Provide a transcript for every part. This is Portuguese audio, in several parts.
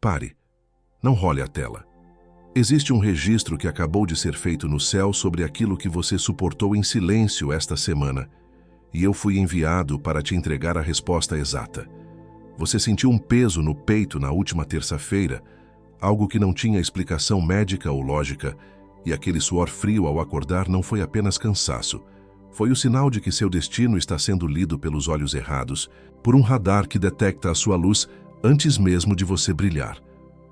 pare. Não role a tela. Existe um registro que acabou de ser feito no céu sobre aquilo que você suportou em silêncio esta semana, e eu fui enviado para te entregar a resposta exata. Você sentiu um peso no peito na última terça-feira, algo que não tinha explicação médica ou lógica, e aquele suor frio ao acordar não foi apenas cansaço. Foi o sinal de que seu destino está sendo lido pelos olhos errados, por um radar que detecta a sua luz antes mesmo de você brilhar.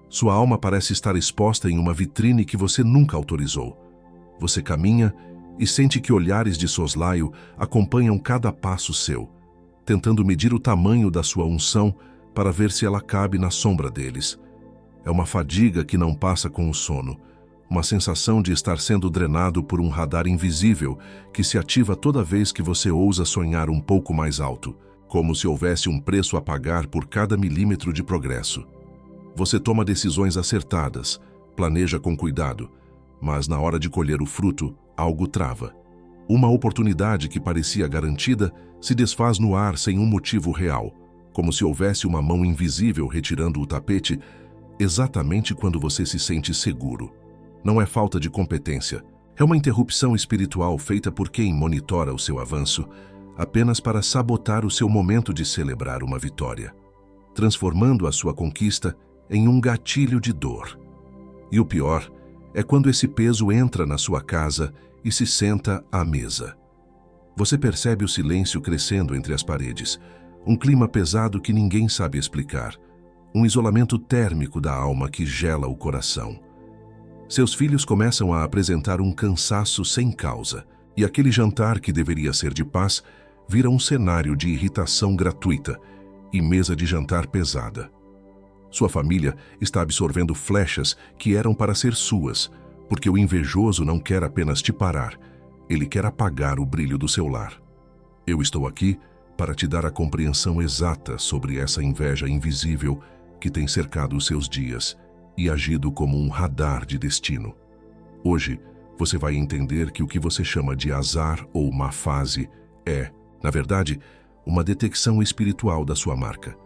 Sua alma parece estar exposta em uma vitrine que você nunca autorizou. Você caminha e sente que olhares de soslaio acompanham cada passo seu, tentando medir o tamanho da sua unção para ver se ela cabe na sombra deles. É uma fadiga que não passa com o sono, uma sensação de estar sendo drenado por um radar invisível que se ativa toda vez que você ousa sonhar um pouco mais alto, como se houvesse um preço a pagar por cada milímetro de progresso. Você toma decisões acertadas, planeja com cuidado, mas na hora de colher o fruto, algo trava. Uma oportunidade que parecia garantida se desfaz no ar sem um motivo real, como se houvesse uma mão invisível retirando o tapete exatamente quando você se sente seguro. Não é falta de competência, é uma interrupção espiritual feita por quem monitora o seu avanço, apenas para sabotar o seu momento de celebrar uma vitória, transformando a sua conquista em um gatilho de dor. E o pior é quando esse peso entra na sua casa e se senta à mesa. Você percebe o silêncio crescendo entre as paredes, um clima pesado que ninguém sabe explicar, um isolamento térmico da alma que gela o coração. Seus filhos começam a apresentar um cansaço sem causa, e aquele jantar que deveria ser de paz vira um cenário de irritação gratuita e mesa de jantar pesada. Sua família está absorvendo flechas que eram para ser suas, porque o invejoso não quer apenas te parar, ele quer apagar o brilho do seu lar. Eu estou aqui para te dar a compreensão exata sobre essa inveja invisível que tem cercado os seus dias e agido como um radar de destino. Hoje, você vai entender que o que você chama de azar ou má fase é, na verdade, uma detecção espiritual da sua marca.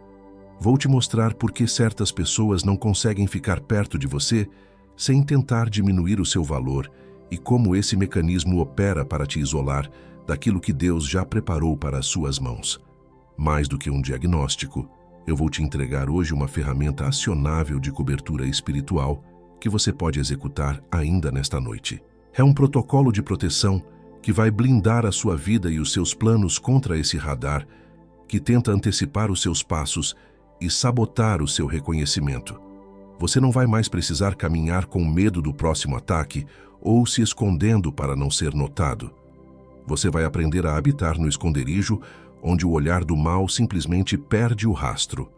Vou te mostrar por que certas pessoas não conseguem ficar perto de você sem tentar diminuir o seu valor e como esse mecanismo opera para te isolar daquilo que Deus já preparou para as suas mãos. Mais do que um diagnóstico, eu vou te entregar hoje uma ferramenta acionável de cobertura espiritual que você pode executar ainda nesta noite. É um protocolo de proteção que vai blindar a sua vida e os seus planos contra esse radar que tenta antecipar os seus passos e sabotar o seu reconhecimento. Você não vai mais precisar caminhar com medo do próximo ataque ou se escondendo para não ser notado. Você vai aprender a habitar no esconderijo, onde o olhar do mal simplesmente perde o rastro.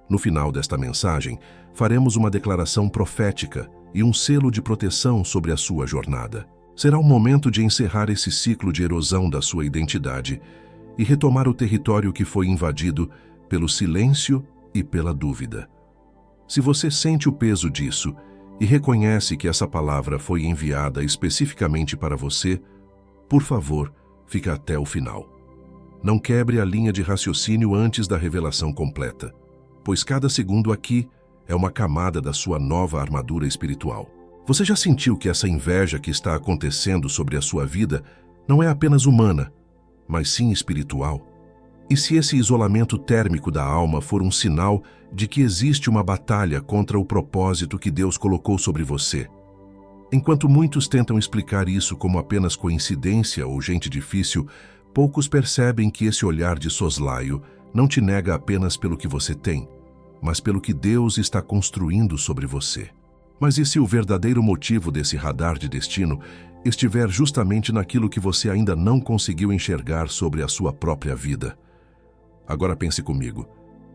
No final desta mensagem, faremos uma declaração profética e um selo de proteção sobre a sua jornada. Será um momento de encerrar esse ciclo de erosão da sua identidade e retomar o território que foi invadido pelo silêncio e pela dúvida. Se você sente o peso disso e reconhece que essa palavra foi enviada especificamente para você, por favor, fique até o final. Não quebre a linha de raciocínio antes da revelação completa, pois cada segundo aqui é uma camada da sua nova armadura espiritual. Você já sentiu que essa inveja que está acontecendo sobre a sua vida não é apenas humana, mas sim espiritual? E se esse isolamento térmico da alma for um sinal de que existe uma batalha contra o propósito que Deus colocou sobre você? Enquanto muitos tentam explicar isso como apenas coincidência ou gente difícil, poucos percebem que esse olhar de soslaio não te nega apenas pelo que você tem, mas pelo que Deus está construindo sobre você. Mas e se o verdadeiro motivo desse radar de destino estiver justamente naquilo que você ainda não conseguiu enxergar sobre a sua própria vida? Agora pense comigo.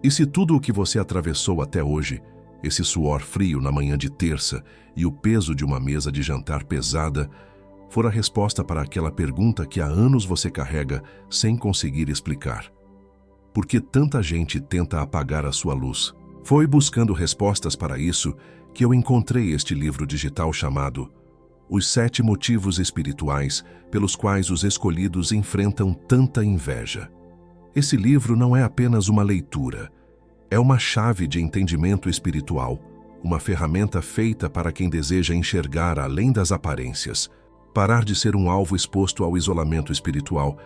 E se tudo o que você atravessou até hoje, esse suor frio na manhã de terça e o peso de uma mesa de jantar pesada, for a resposta para aquela pergunta que há anos você carrega sem conseguir explicar? Por que tanta gente tenta apagar a sua luz? Foi buscando respostas para isso que eu encontrei este livro digital chamado Os 7 Motivos Espirituais pelos quais os escolhidos enfrentam tanta inveja. Esse livro não é apenas uma leitura, É uma chave de entendimento espiritual, uma ferramenta feita para quem deseja enxergar além das aparências, parar de ser um alvo exposto ao isolamento espiritual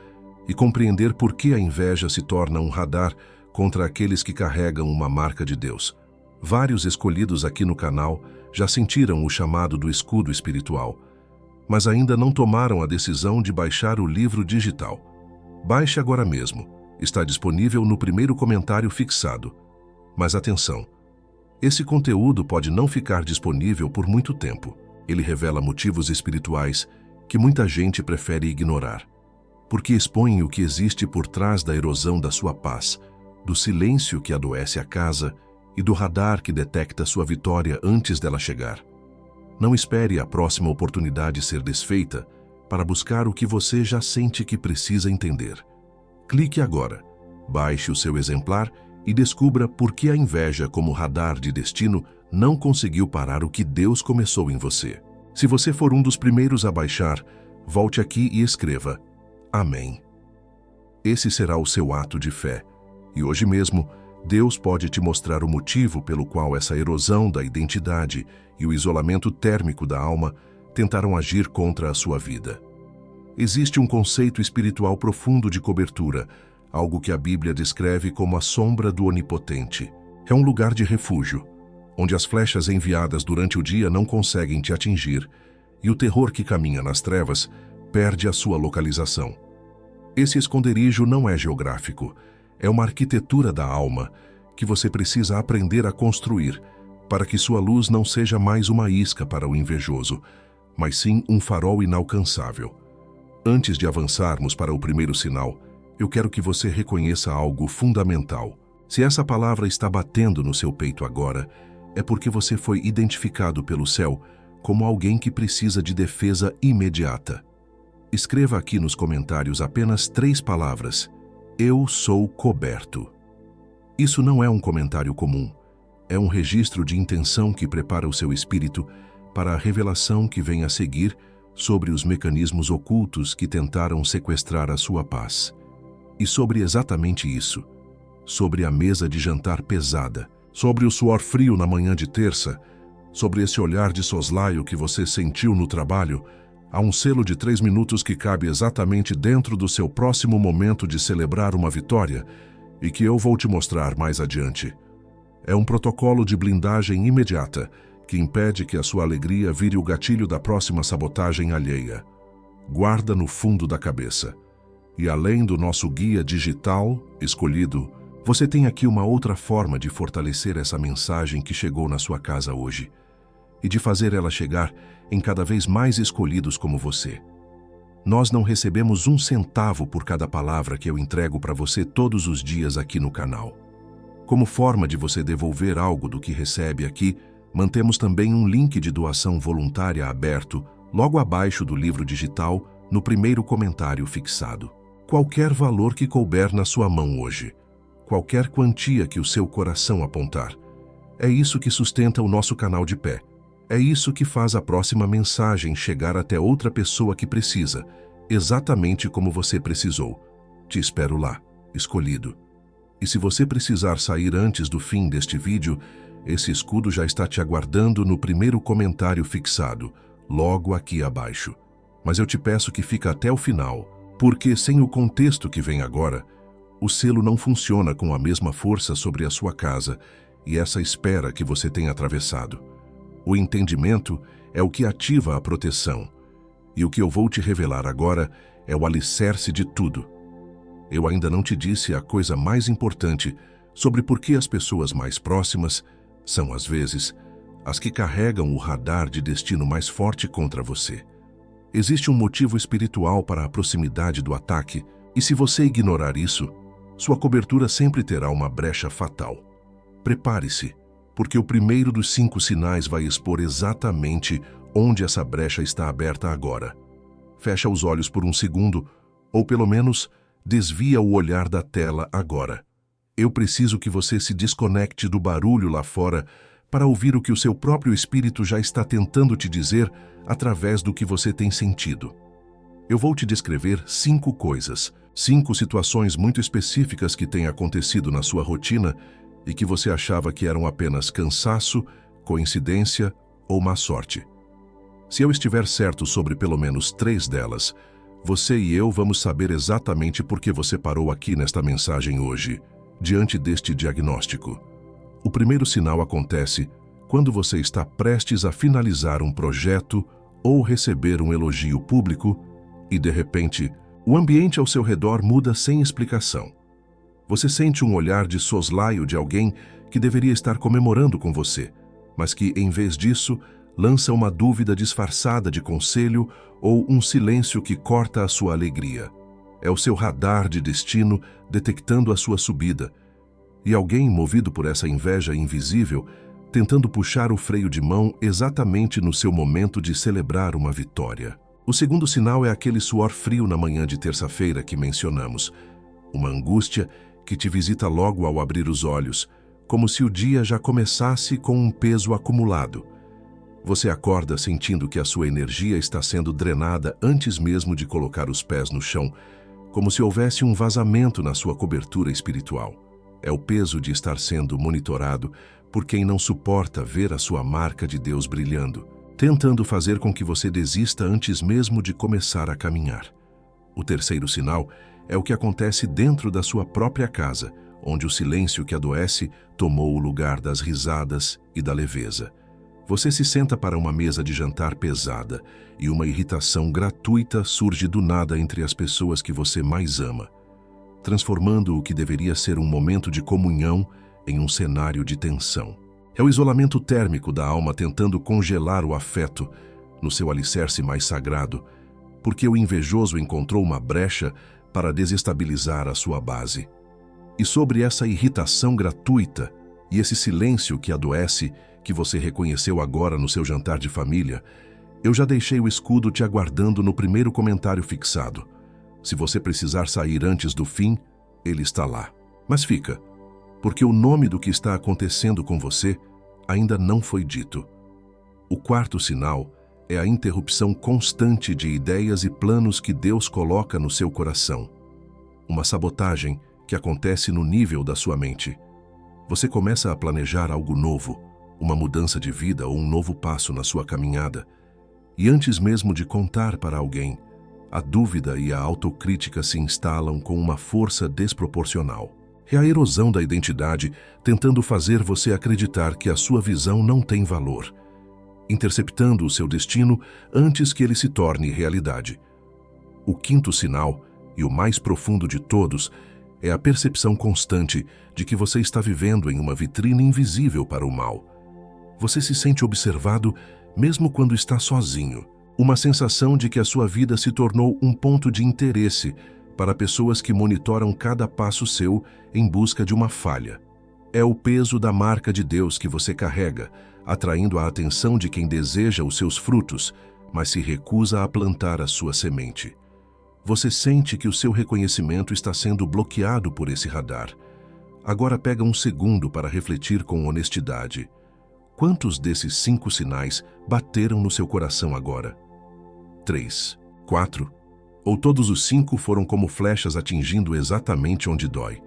e compreender por que a inveja se torna um radar contra aqueles que carregam uma marca de Deus. Vários escolhidos aqui no canal já sentiram o chamado do escudo espiritual, mas ainda não tomaram a decisão de baixar o livro digital. Baixe agora mesmo. Está disponível no primeiro comentário fixado. Mas atenção, esse conteúdo pode não ficar disponível por muito tempo. Ele revela motivos espirituais que muita gente prefere ignorar, porque expõe o que existe por trás da erosão da sua paz, do silêncio que adoece a casa e do radar que detecta sua vitória antes dela chegar. Não espere a próxima oportunidade ser desfeita para buscar o que você já sente que precisa entender. Clique agora, baixe o seu exemplar e descubra por que a inveja como radar de destino não conseguiu parar o que Deus começou em você. Se você for um dos primeiros a baixar, volte aqui e escreva Amém. Esse será o seu ato de fé, e hoje mesmo Deus pode te mostrar o motivo pelo qual essa erosão da identidade e o isolamento térmico da alma tentaram agir contra a sua vida. Existe um conceito espiritual profundo de cobertura, algo que a Bíblia descreve como a sombra do Onipotente. É um lugar de refúgio, onde as flechas enviadas durante o dia não conseguem te atingir, e o terror que caminha nas trevas perde a sua localização. Esse esconderijo não é geográfico, é uma arquitetura da alma que você precisa aprender a construir para que sua luz não seja mais uma isca para o invejoso, mas sim um farol inalcançável. Antes de avançarmos para o primeiro sinal, eu quero que você reconheça algo fundamental. Se essa palavra está batendo no seu peito agora, é porque você foi identificado pelo céu como alguém que precisa de defesa imediata. Escreva aqui nos comentários apenas 3 palavras: Eu sou coberto. Isso não é um comentário comum. É um registro de intenção que prepara o seu espírito para a revelação que vem a seguir sobre os mecanismos ocultos que tentaram sequestrar a sua paz. E sobre exatamente isso, sobre a mesa de jantar pesada, sobre o suor frio na manhã de terça, sobre esse olhar de soslaio que você sentiu no trabalho, há um selo de 3 minutos que cabe exatamente dentro do seu próximo momento de celebrar uma vitória e que eu vou te mostrar mais adiante. É um protocolo de blindagem imediata que impede que a sua alegria vire o gatilho da próxima sabotagem alheia. Guarda no fundo da cabeça. E além do nosso guia digital escolhido, você tem aqui uma outra forma de fortalecer essa mensagem que chegou na sua casa hoje e de fazer ela chegar em cada vez mais escolhidos como você. Nós não recebemos 1 centavo por cada palavra que eu entrego para você todos os dias aqui no canal. Como forma de você devolver algo do que recebe aqui, mantemos também um link de doação voluntária aberto logo abaixo do livro digital, no primeiro comentário fixado. Qualquer valor que couber na sua mão hoje, qualquer quantia que o seu coração apontar, é isso que sustenta o nosso canal de pé. É isso que faz a próxima mensagem chegar até outra pessoa que precisa, exatamente como você precisou. Te espero lá, escolhido. E se você precisar sair antes do fim deste vídeo, esse escudo já está te aguardando no primeiro comentário fixado, logo aqui abaixo. Mas eu te peço que fique até o final, porque sem o contexto que vem agora, o selo não funciona com a mesma força sobre a sua casa e essa espera que você tem atravessado. O entendimento é o que ativa a proteção, e o que eu vou te revelar agora é o alicerce de tudo. Eu ainda não te disse a coisa mais importante sobre por que as pessoas mais próximas são, às vezes, as que carregam o radar de destino mais forte contra você. Existe um motivo espiritual para a proximidade do ataque, e se você ignorar isso, sua cobertura sempre terá uma brecha fatal. Prepare-se, porque o primeiro dos 5 sinais vai expor exatamente onde essa brecha está aberta agora. Fecha os olhos por um segundo, ou pelo menos desvia o olhar da tela agora. Eu preciso que você se desconecte do barulho lá fora para ouvir o que o seu próprio espírito já está tentando te dizer através do que você tem sentido. Eu vou te descrever 5 coisas, 5 situações muito específicas que têm acontecido na sua rotina e que você achava que eram apenas cansaço, coincidência ou má sorte. Se eu estiver certo sobre pelo menos 3 delas, você e eu vamos saber exatamente por que você parou aqui nesta mensagem hoje, diante deste diagnóstico. O primeiro sinal acontece quando você está prestes a finalizar um projeto ou receber um elogio público e, de repente, o ambiente ao seu redor muda sem explicação. Você sente um olhar de soslaio de alguém que deveria estar comemorando com você, mas que, em vez disso, lança uma dúvida disfarçada de conselho ou um silêncio que corta a sua alegria. É o seu radar de destino detectando a sua subida, e alguém, movido por essa inveja invisível, tentando puxar o freio de mão exatamente no seu momento de celebrar uma vitória. O segundo sinal é aquele suor frio na manhã de terça-feira que mencionamos, uma angústia que te visita logo ao abrir os olhos, como se o dia já começasse com um peso acumulado. Você acorda sentindo que a sua energia está sendo drenada antes mesmo de colocar os pés no chão, como se houvesse um vazamento na sua cobertura espiritual. É o peso de estar sendo monitorado por quem não suporta ver a sua marca de Deus brilhando, tentando fazer com que você desista antes mesmo de começar a caminhar. O terceiro sinal é o que acontece dentro da sua própria casa, onde o silêncio que adoece tomou o lugar das risadas e da leveza. Você se senta para uma mesa de jantar pesada e uma irritação gratuita surge do nada entre as pessoas que você mais ama, transformando o que deveria ser um momento de comunhão em um cenário de tensão. É o isolamento térmico da alma tentando congelar o afeto no seu alicerce mais sagrado, porque o invejoso encontrou uma brecha para desestabilizar a sua base. E sobre essa irritação gratuita e esse silêncio que adoece, que você reconheceu agora no seu jantar de família, eu já deixei o escudo te aguardando no primeiro comentário fixado. Se você precisar sair antes do fim, ele está lá. Mas fica, porque o nome do que está acontecendo com você ainda não foi dito. O quarto sinal é a interrupção constante de ideias e planos que Deus coloca no seu coração. Uma sabotagem que acontece no nível da sua mente. Você começa a planejar algo novo, uma mudança de vida ou um novo passo na sua caminhada, e antes mesmo de contar para alguém, a dúvida e a autocrítica se instalam com uma força desproporcional. É a erosão da identidade tentando fazer você acreditar que a sua visão não tem valor, interceptando o seu destino antes que ele se torne realidade. O quinto sinal, e o mais profundo de todos, é a percepção constante de que você está vivendo em uma vitrine invisível para o mal. Você se sente observado mesmo quando está sozinho. Uma sensação de que a sua vida se tornou um ponto de interesse para pessoas que monitoram cada passo seu em busca de uma falha. É o peso da marca de Deus que você carrega, atraindo a atenção de quem deseja os seus frutos, mas se recusa a plantar a sua semente. Você sente que o seu reconhecimento está sendo bloqueado por esse radar. Agora pega um segundo para refletir com honestidade. Quantos desses 5 sinais bateram no seu coração agora? 3, 4? Ou todos os 5 foram como flechas atingindo exatamente onde dói?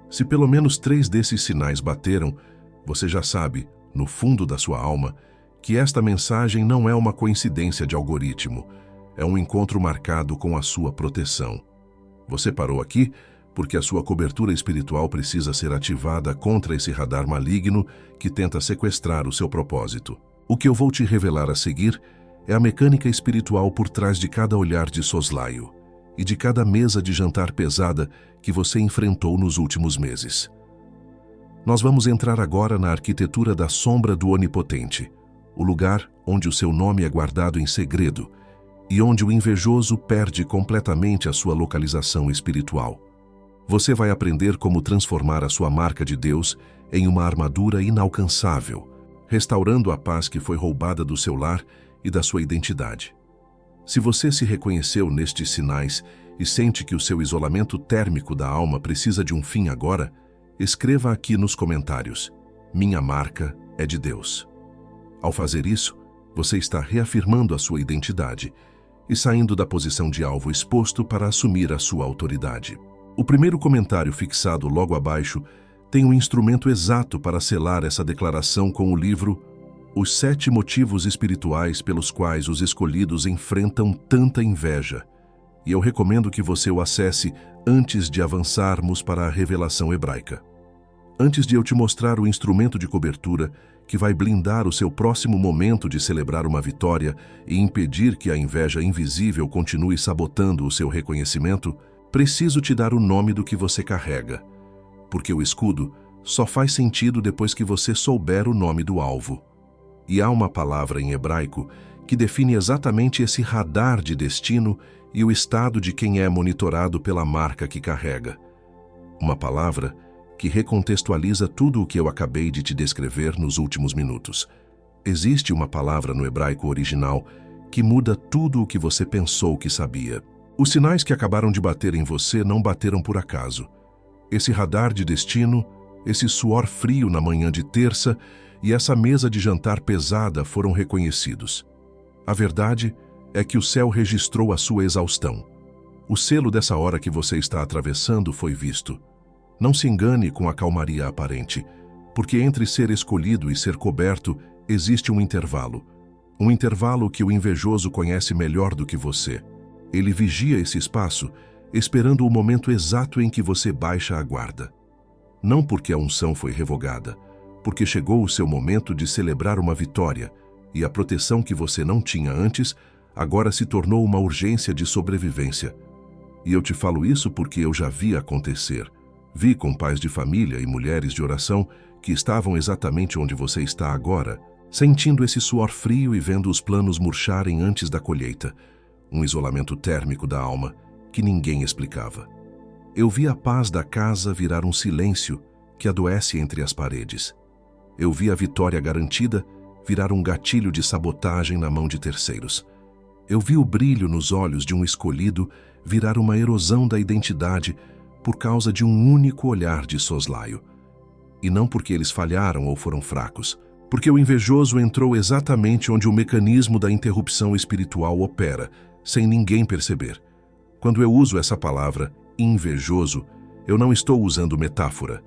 Se pelo menos 3 desses sinais bateram, você já sabe, no fundo da sua alma, que esta mensagem não é uma coincidência de algoritmo, é um encontro marcado com a sua proteção. Você parou aqui porque a sua cobertura espiritual precisa ser ativada contra esse radar maligno que tenta sequestrar o seu propósito. O que eu vou te revelar a seguir é a mecânica espiritual por trás de cada olhar de soslaio e de cada mesa de jantar pesada que você enfrentou nos últimos meses. Nós vamos entrar agora na arquitetura da sombra do Onipotente, o lugar onde o seu nome é guardado em segredo e onde o invejoso perde completamente a sua localização espiritual. Você vai aprender como transformar a sua marca de Deus em uma armadura inalcançável, restaurando a paz que foi roubada do seu lar e da sua identidade. Se você se reconheceu nestes sinais e sente que o seu isolamento térmico da alma precisa de um fim agora, escreva aqui nos comentários: "Minha marca é de Deus". Ao fazer isso, você está reafirmando a sua identidade e saindo da posição de alvo exposto para assumir a sua autoridade. O primeiro comentário fixado logo abaixo tem um instrumento exato para selar essa declaração com o livro Os 7 Motivos Espirituais pelos quais os escolhidos enfrentam tanta inveja. E eu recomendo que você o acesse antes de avançarmos para a revelação hebraica. Antes de eu te mostrar o instrumento de cobertura que vai blindar o seu próximo momento de celebrar uma vitória e impedir que a inveja invisível continue sabotando o seu reconhecimento, preciso te dar o nome do que você carrega, porque o escudo só faz sentido depois que você souber o nome do alvo. E há uma palavra em hebraico que define exatamente esse radar de destino e o estado de quem é monitorado pela marca que carrega. Uma palavra que recontextualiza tudo o que eu acabei de te descrever nos últimos minutos. Existe uma palavra no hebraico original que muda tudo o que você pensou que sabia. Os sinais que acabaram de bater em você não bateram por acaso. Esse radar de destino, esse suor frio na manhã de terça e essa mesa de jantar pesada foram reconhecidos. A verdade é que o céu registrou a sua exaustão. O selo dessa hora que você está atravessando foi visto. Não se engane com a calmaria aparente, porque entre ser escolhido e ser coberto existe um intervalo. Um intervalo que o invejoso conhece melhor do que você. Ele vigia esse espaço, esperando o momento exato em que você baixa a guarda. Não porque a unção foi revogada, porque chegou o seu momento de celebrar uma vitória, e a proteção que você não tinha antes agora se tornou uma urgência de sobrevivência. E eu te falo isso porque eu já vi acontecer. Vi com pais de família e mulheres de oração que estavam exatamente onde você está agora, sentindo esse suor frio e vendo os planos murcharem antes da colheita, um isolamento térmico da alma que ninguém explicava. Eu vi a paz da casa virar um silêncio que adoece entre as paredes. Eu vi a vitória garantida virar um gatilho de sabotagem na mão de terceiros. Eu vi o brilho nos olhos de um escolhido virar uma erosão da identidade por causa de um único olhar de soslaio. E não porque eles falharam ou foram fracos, porque o invejoso entrou exatamente onde o mecanismo da interrupção espiritual opera, sem ninguém perceber. Quando eu uso essa palavra, invejoso, eu não estou usando metáfora.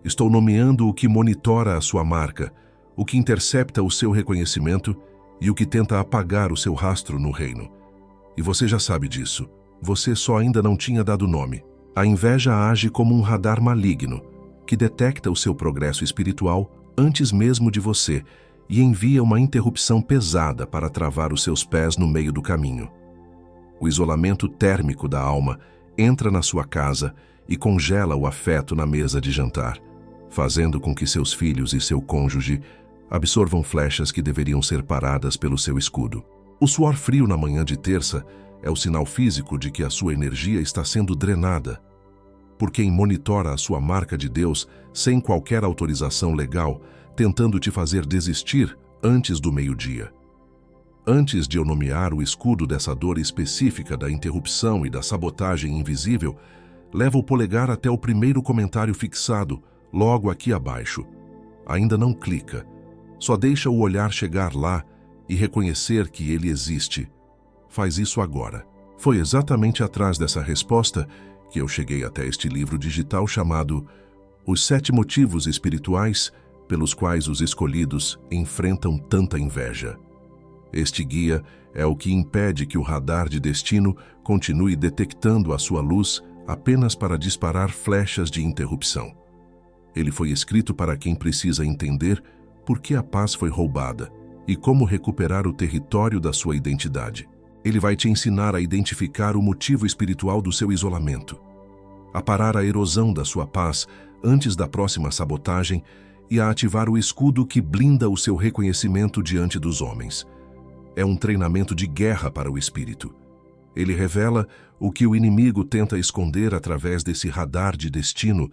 Estou nomeando o que monitora a sua marca, o que intercepta o seu reconhecimento e o que tenta apagar o seu rastro no reino. E você já sabe disso. Você só ainda não tinha dado nome. A inveja age como um radar maligno, que detecta o seu progresso espiritual antes mesmo de você e envia uma interrupção pesada para travar os seus pés no meio do caminho. O isolamento térmico da alma entra na sua casa e congela o afeto na mesa de jantar, fazendo com que seus filhos e seu cônjuge absorvam flechas que deveriam ser paradas pelo seu escudo. O suor frio na manhã de terça é o sinal físico de que a sua energia está sendo drenada. Por quem monitora a sua marca de Deus sem qualquer autorização legal, tentando te fazer desistir antes do meio-dia. Antes de eu nomear o escudo dessa dor específica da interrupção e da sabotagem invisível, leva o polegar até o primeiro comentário fixado, logo aqui abaixo. Ainda não clica, só deixa o olhar chegar lá e reconhecer que ele existe. Faz isso agora. Foi exatamente atrás dessa resposta que eu cheguei até este livro digital chamado Os 7 Motivos Espirituais pelos quais os escolhidos enfrentam tanta inveja. Este guia é o que impede que o radar de destino continue detectando a sua luz apenas para disparar flechas de interrupção. Ele foi escrito para quem precisa entender por que a paz foi roubada e como recuperar o território da sua identidade. Ele vai te ensinar a identificar o motivo espiritual do seu isolamento, a parar a erosão da sua paz antes da próxima sabotagem e a ativar o escudo que blinda o seu reconhecimento diante dos homens. É um treinamento de guerra para o espírito. Ele revela o que o inimigo tenta esconder através desse radar de destino,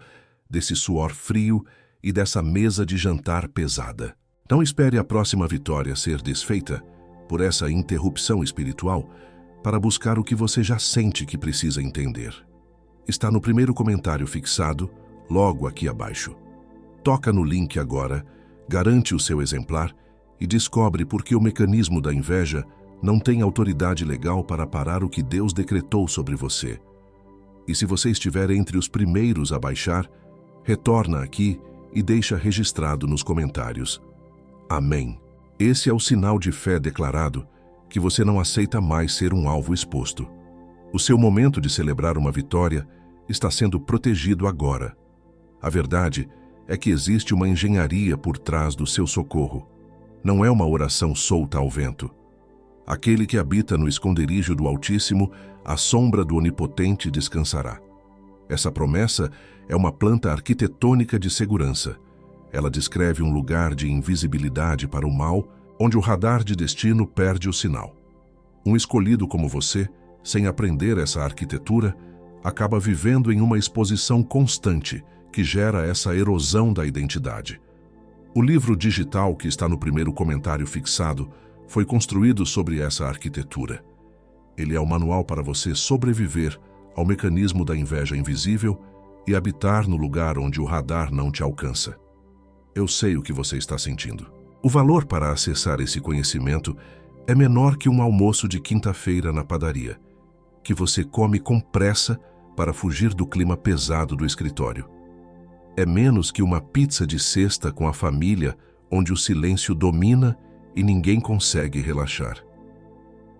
desse suor frio e dessa mesa de jantar pesada. Não espere a próxima vitória ser desfeita por essa interrupção espiritual para buscar o que você já sente que precisa entender. Está no primeiro comentário fixado, logo aqui abaixo. Toca no link agora, garante o seu exemplar e descobre por que o mecanismo da inveja não tem autoridade legal para parar o que Deus decretou sobre você. E se você estiver entre os primeiros a baixar, Retorna aqui e deixa registrado nos comentários. Amém. Esse é o sinal de fé declarado que você não aceita mais ser um alvo exposto. O seu momento de celebrar uma vitória está sendo protegido agora. A verdade é que existe uma engenharia por trás do seu socorro. Não é uma oração solta ao vento. Aquele que habita no esconderijo do Altíssimo, à sombra do Onipotente descansará. Essa promessa é uma planta arquitetônica de segurança. Ela descreve um lugar de invisibilidade para o mal, onde o radar de destino perde o sinal. Um escolhido como você, sem aprender essa arquitetura, acaba vivendo em uma exposição constante que gera essa erosão da identidade. O livro digital que está no primeiro comentário fixado foi construído sobre essa arquitetura. Ele é o manual para você sobreviver ao mecanismo da inveja invisível e habitar no lugar onde o radar não te alcança. Eu sei o que você está sentindo. O valor para acessar esse conhecimento é menor que um almoço de quinta-feira na padaria, que você come com pressa para fugir do clima pesado do escritório. É menos que uma pizza de sexta com a família, onde o silêncio domina e ninguém consegue relaxar.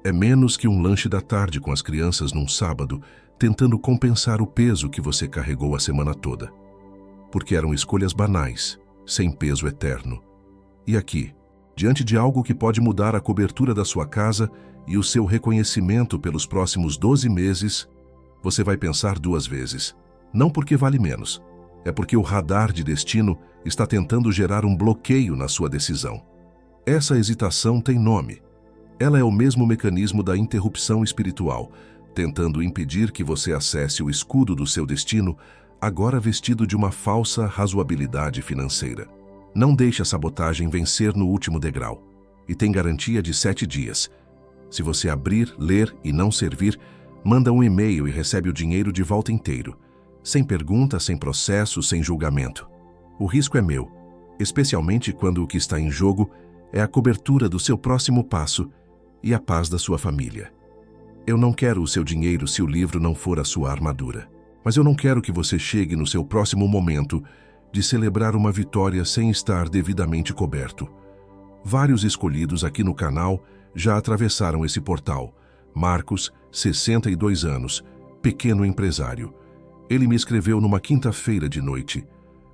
É menos que um lanche da tarde com as crianças num sábado, tentando compensar o peso que você carregou a semana toda. Porque eram escolhas banais, sem peso eterno. E aqui, diante de algo que pode mudar a cobertura da sua casa e o seu reconhecimento pelos próximos 12 meses, você vai pensar duas vezes. Não porque vale menos, é porque o radar de destino está tentando gerar um bloqueio na sua decisão. Essa hesitação tem nome. Ela é o mesmo mecanismo da interrupção espiritual, tentando impedir que você acesse o escudo do seu destino, agora vestido de uma falsa razoabilidade financeira. Não deixe a sabotagem vencer no último degrau, e tem garantia de 7 dias. Se você abrir, ler e não servir, manda um e-mail e recebe o dinheiro de volta inteiro, sem pergunta, sem processo, sem julgamento. O risco é meu, especialmente quando o que está em jogo é a cobertura do seu próximo passo e a paz da sua família. Eu não quero o seu dinheiro se o livro não for a sua armadura. Mas eu não quero que você chegue no seu próximo momento de celebrar uma vitória sem estar devidamente coberto. Vários escolhidos aqui no canal já atravessaram esse portal. Marcos, 62 anos, pequeno empresário. Ele me escreveu numa quinta-feira de noite,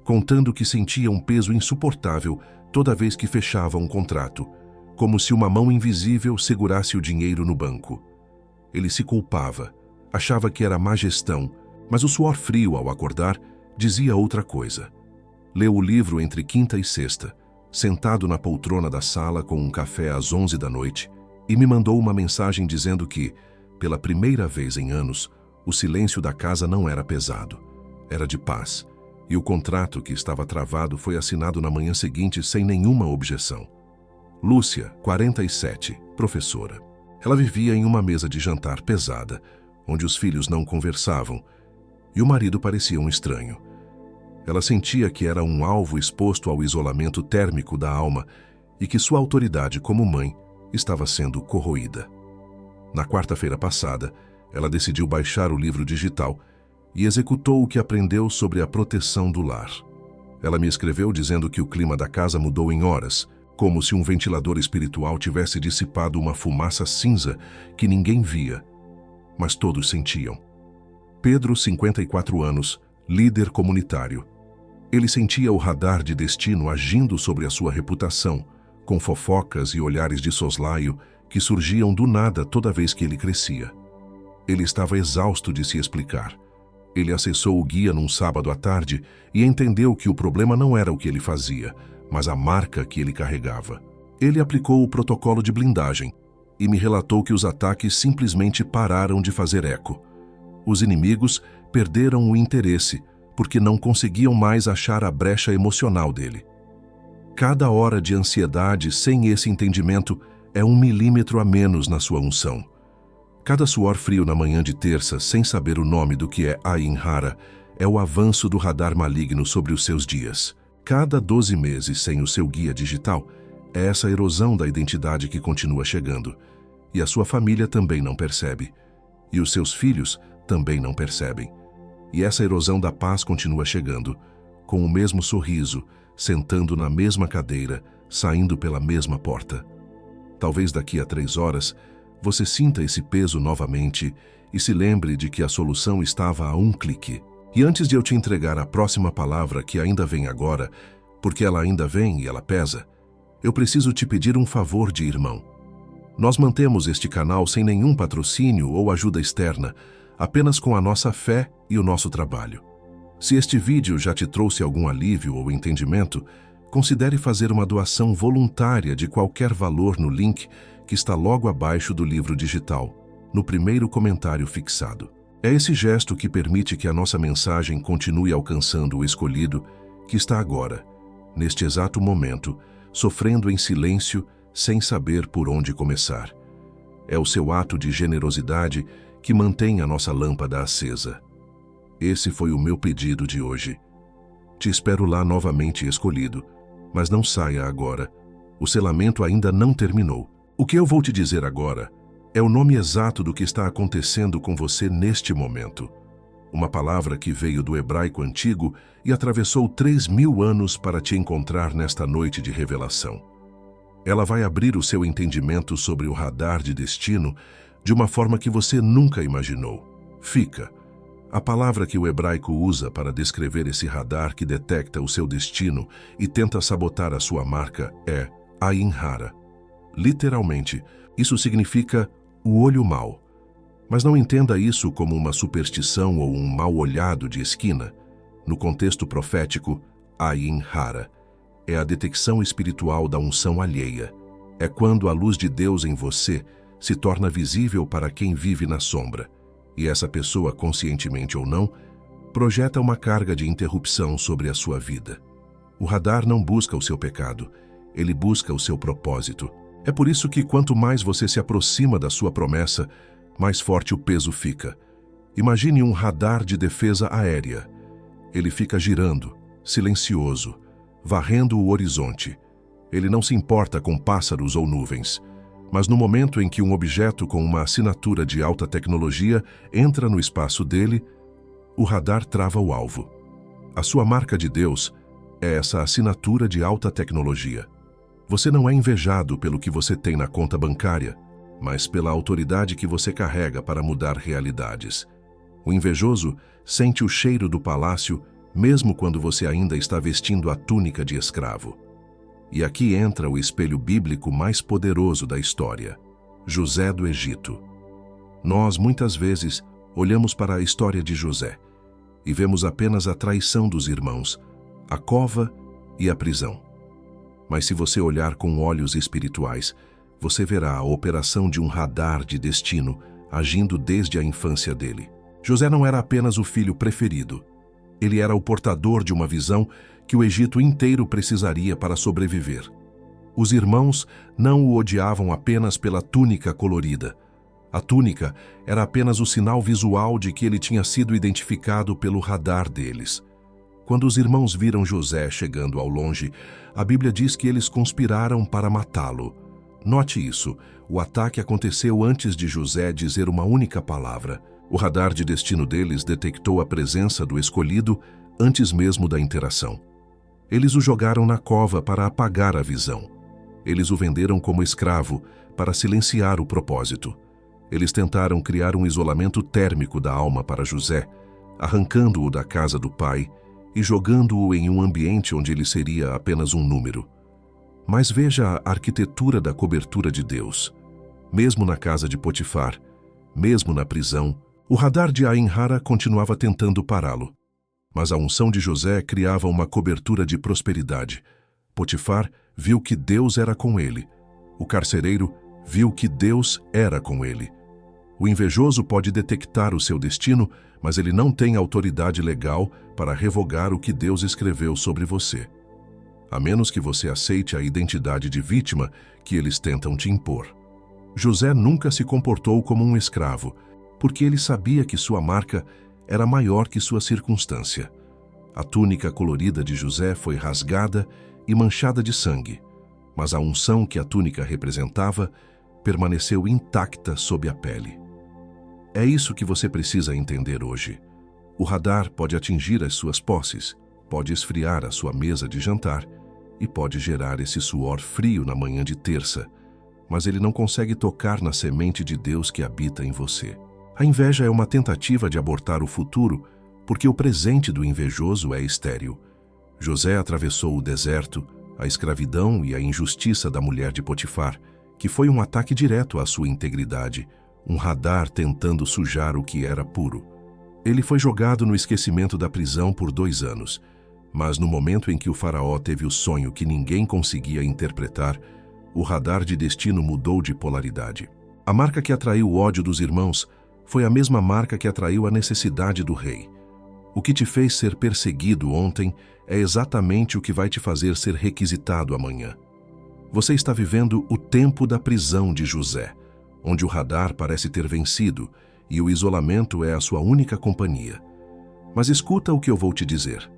contando que sentia um peso insuportável toda vez que fechava um contrato, como se uma mão invisível segurasse o dinheiro no banco. Ele se culpava, achava que era má gestão, mas o suor frio ao acordar dizia outra coisa. Leu o livro entre quinta e sexta, sentado na poltrona da sala com um café às 11 da noite, e me mandou uma mensagem dizendo que, pela primeira vez em anos, o silêncio da casa não era pesado, era de paz, e o contrato que estava travado foi assinado na manhã seguinte sem nenhuma objeção. Lúcia, 47, professora. Ela vivia em uma mesa de jantar pesada, onde os filhos não conversavam, e o marido parecia um estranho. Ela sentia que era um alvo exposto ao isolamento térmico da alma e que sua autoridade como mãe estava sendo corroída. Na quarta-feira passada, ela decidiu baixar o livro digital e executou o que aprendeu sobre a proteção do lar. Ela me escreveu dizendo que o clima da casa mudou em horas, como se um ventilador espiritual tivesse dissipado uma fumaça cinza que ninguém via, mas todos sentiam. Pedro, 54 anos, líder comunitário. Ele sentia o radar de destino agindo sobre a sua reputação, com fofocas e olhares de soslaio que surgiam do nada toda vez que ele crescia. Ele estava exausto de se explicar. Ele acessou o guia num sábado à tarde e entendeu que o problema não era o que ele fazia, mas a marca que ele carregava. Ele aplicou o protocolo de blindagem e me relatou que os ataques simplesmente pararam de fazer eco. Os inimigos perderam o interesse porque não conseguiam mais achar a brecha emocional dele. Cada hora de ansiedade sem esse entendimento é 1 milímetro a menos na sua unção. Cada suor frio na manhã de terça, sem saber o nome do que é Ayin Hara, é o avanço do radar maligno sobre os seus dias. Cada 12 meses sem o seu guia digital, é essa erosão da identidade que continua chegando. E a sua família também não percebe. E os seus filhos também não percebem. E essa erosão da paz continua chegando. com o mesmo sorriso, sentando na mesma cadeira, saindo pela mesma porta. Talvez daqui a 3 horas, você sinta esse peso novamente e se lembre de que a solução estava a um clique. E antes de eu te entregar a próxima palavra que ainda vem agora, porque ela ainda vem e ela pesa, eu preciso te pedir um favor de irmão. Nós mantemos este canal sem nenhum patrocínio ou ajuda externa, apenas com a nossa fé e o nosso trabalho. Se este vídeo já te trouxe algum alívio ou entendimento, considere fazer uma doação voluntária de qualquer valor no link que está logo abaixo do livro digital, no primeiro comentário fixado. É esse gesto que permite que a nossa mensagem continue alcançando o escolhido que está agora, neste exato momento, sofrendo em silêncio, sem saber por onde começar. É o seu ato de generosidade que mantém a nossa lâmpada acesa. Esse foi o meu pedido de hoje. Te espero lá novamente, escolhido, mas não saia agora. O selamento ainda não terminou. O que eu vou te dizer agora é o nome exato do que está acontecendo com você neste momento. Uma palavra que veio do hebraico antigo e atravessou 3.000 anos para te encontrar nesta noite de revelação. Ela vai abrir o seu entendimento sobre o radar de destino de uma forma que você nunca imaginou. Fica. A palavra que o hebraico usa para descrever esse radar que detecta o seu destino e tenta sabotar a sua marca é Ayin Hara. Literalmente, isso significa o olho mau. Mas não entenda isso como uma superstição ou um mal olhado de esquina. No contexto profético, Ayin Hara é a detecção espiritual da unção alheia. É quando a luz de Deus em você se torna visível para quem vive na sombra, e essa pessoa, conscientemente ou não, projeta uma carga de interrupção sobre a sua vida. O radar não busca o seu pecado, ele busca o seu propósito. É por isso que quanto mais você se aproxima da sua promessa, mais forte o peso fica. Imagine um radar de defesa aérea. Ele fica girando, silencioso, varrendo o horizonte. Ele não se importa com pássaros ou nuvens. Mas no momento em que um objeto com uma assinatura de alta tecnologia entra no espaço dele, o radar trava o alvo. A sua marca de Deus é essa assinatura de alta tecnologia. Você não é invejado pelo que você tem na conta bancária, mas pela autoridade que você carrega para mudar realidades. O invejoso sente o cheiro do palácio mesmo quando você ainda está vestindo a túnica de escravo. E aqui entra o espelho bíblico mais poderoso da história, José do Egito. Nós, muitas vezes, olhamos para a história de José e vemos apenas a traição dos irmãos, a cova e a prisão. Mas se você olhar com olhos espirituais, você verá a operação de um radar de destino agindo desde a infância dele. José não era apenas o filho preferido. Ele era o portador de uma visão que o Egito inteiro precisaria para sobreviver. Os irmãos não o odiavam apenas pela túnica colorida. A túnica era apenas o sinal visual de que ele tinha sido identificado pelo radar deles. Quando os irmãos viram José chegando ao longe, a Bíblia diz que eles conspiraram para matá-lo. Note isso, o ataque aconteceu antes de José dizer uma única palavra. O radar de destino deles detectou a presença do escolhido antes mesmo da interação. Eles o jogaram na cova para apagar a visão. Eles o venderam como escravo para silenciar o propósito. Eles tentaram criar um isolamento térmico da alma para José, arrancando-o da casa do pai e jogando-o em um ambiente onde ele seria apenas um número. Mas veja a arquitetura da cobertura de Deus. Mesmo na casa de Potifar, mesmo na prisão, o radar de Ayin Hara continuava tentando pará-lo. Mas a unção de José criava uma cobertura de prosperidade. Potifar viu que Deus era com ele. O carcereiro viu que Deus era com ele. O invejoso pode detectar o seu destino, mas ele não tem autoridade legal para revogar o que Deus escreveu sobre você. A menos que você aceite a identidade de vítima que eles tentam te impor. José nunca se comportou como um escravo, porque ele sabia que sua marca era maior que sua circunstância. A túnica colorida de José foi rasgada e manchada de sangue, mas a unção que a túnica representava permaneceu intacta sob a pele. É isso que você precisa entender hoje. O radar pode atingir as suas posses, pode esfriar a sua mesa de jantar e pode gerar esse suor frio na manhã de terça, mas ele não consegue tocar na semente de Deus que habita em você. A inveja é uma tentativa de abortar o futuro, porque o presente do invejoso é estéril. José atravessou o deserto, a escravidão e a injustiça da mulher de Potifar, que foi um ataque direto à sua integridade, um radar tentando sujar o que era puro. Ele foi jogado no esquecimento da prisão por 2 anos, mas no momento em que o faraó teve o sonho que ninguém conseguia interpretar, o radar de destino mudou de polaridade. A marca que atraiu o ódio dos irmãos foi a mesma marca que atraiu a necessidade do rei. O que te fez ser perseguido ontem é exatamente o que vai te fazer ser requisitado amanhã. Você está vivendo o tempo da prisão de José, onde o radar parece ter vencido e o isolamento é a sua única companhia. Mas escuta o que eu vou te dizer.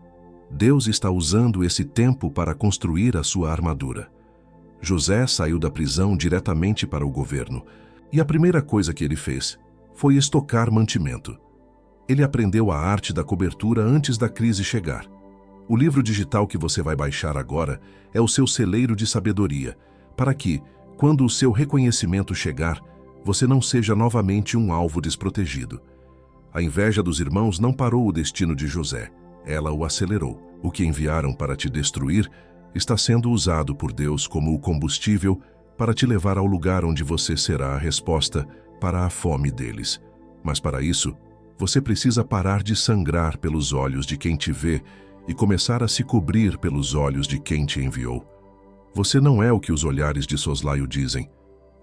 Deus está usando esse tempo para construir a sua armadura. José saiu da prisão diretamente para o governo, e a primeira coisa que ele fez foi estocar mantimento. Ele aprendeu a arte da cobertura antes da crise chegar. O livro digital que você vai baixar agora é o seu celeiro de sabedoria, para que, quando o seu reconhecimento chegar, você não seja novamente um alvo desprotegido. A inveja dos irmãos não parou o destino de José, ela o acelerou. O que enviaram para te destruir está sendo usado por Deus como o combustível para te levar ao lugar onde você será a resposta para a fome deles. Mas para isso, você precisa parar de sangrar pelos olhos de quem te vê e começar a se cobrir pelos olhos de quem te enviou. Você não é o que os olhares de soslaio dizem.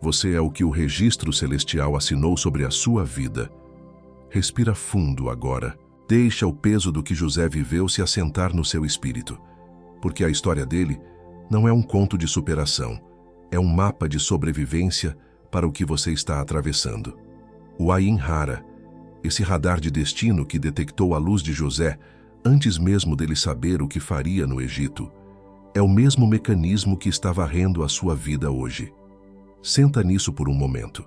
Você é o que o registro celestial assinou sobre a sua vida. Respira fundo agora. Deixa o peso do que José viveu se assentar no seu espírito, porque a história dele não é um conto de superação, é um mapa de sobrevivência para o que você está atravessando. O Ayin Hara, esse radar de destino que detectou a luz de José antes mesmo dele saber o que faria no Egito, é o mesmo mecanismo que está varrendo a sua vida hoje. Senta nisso por um momento.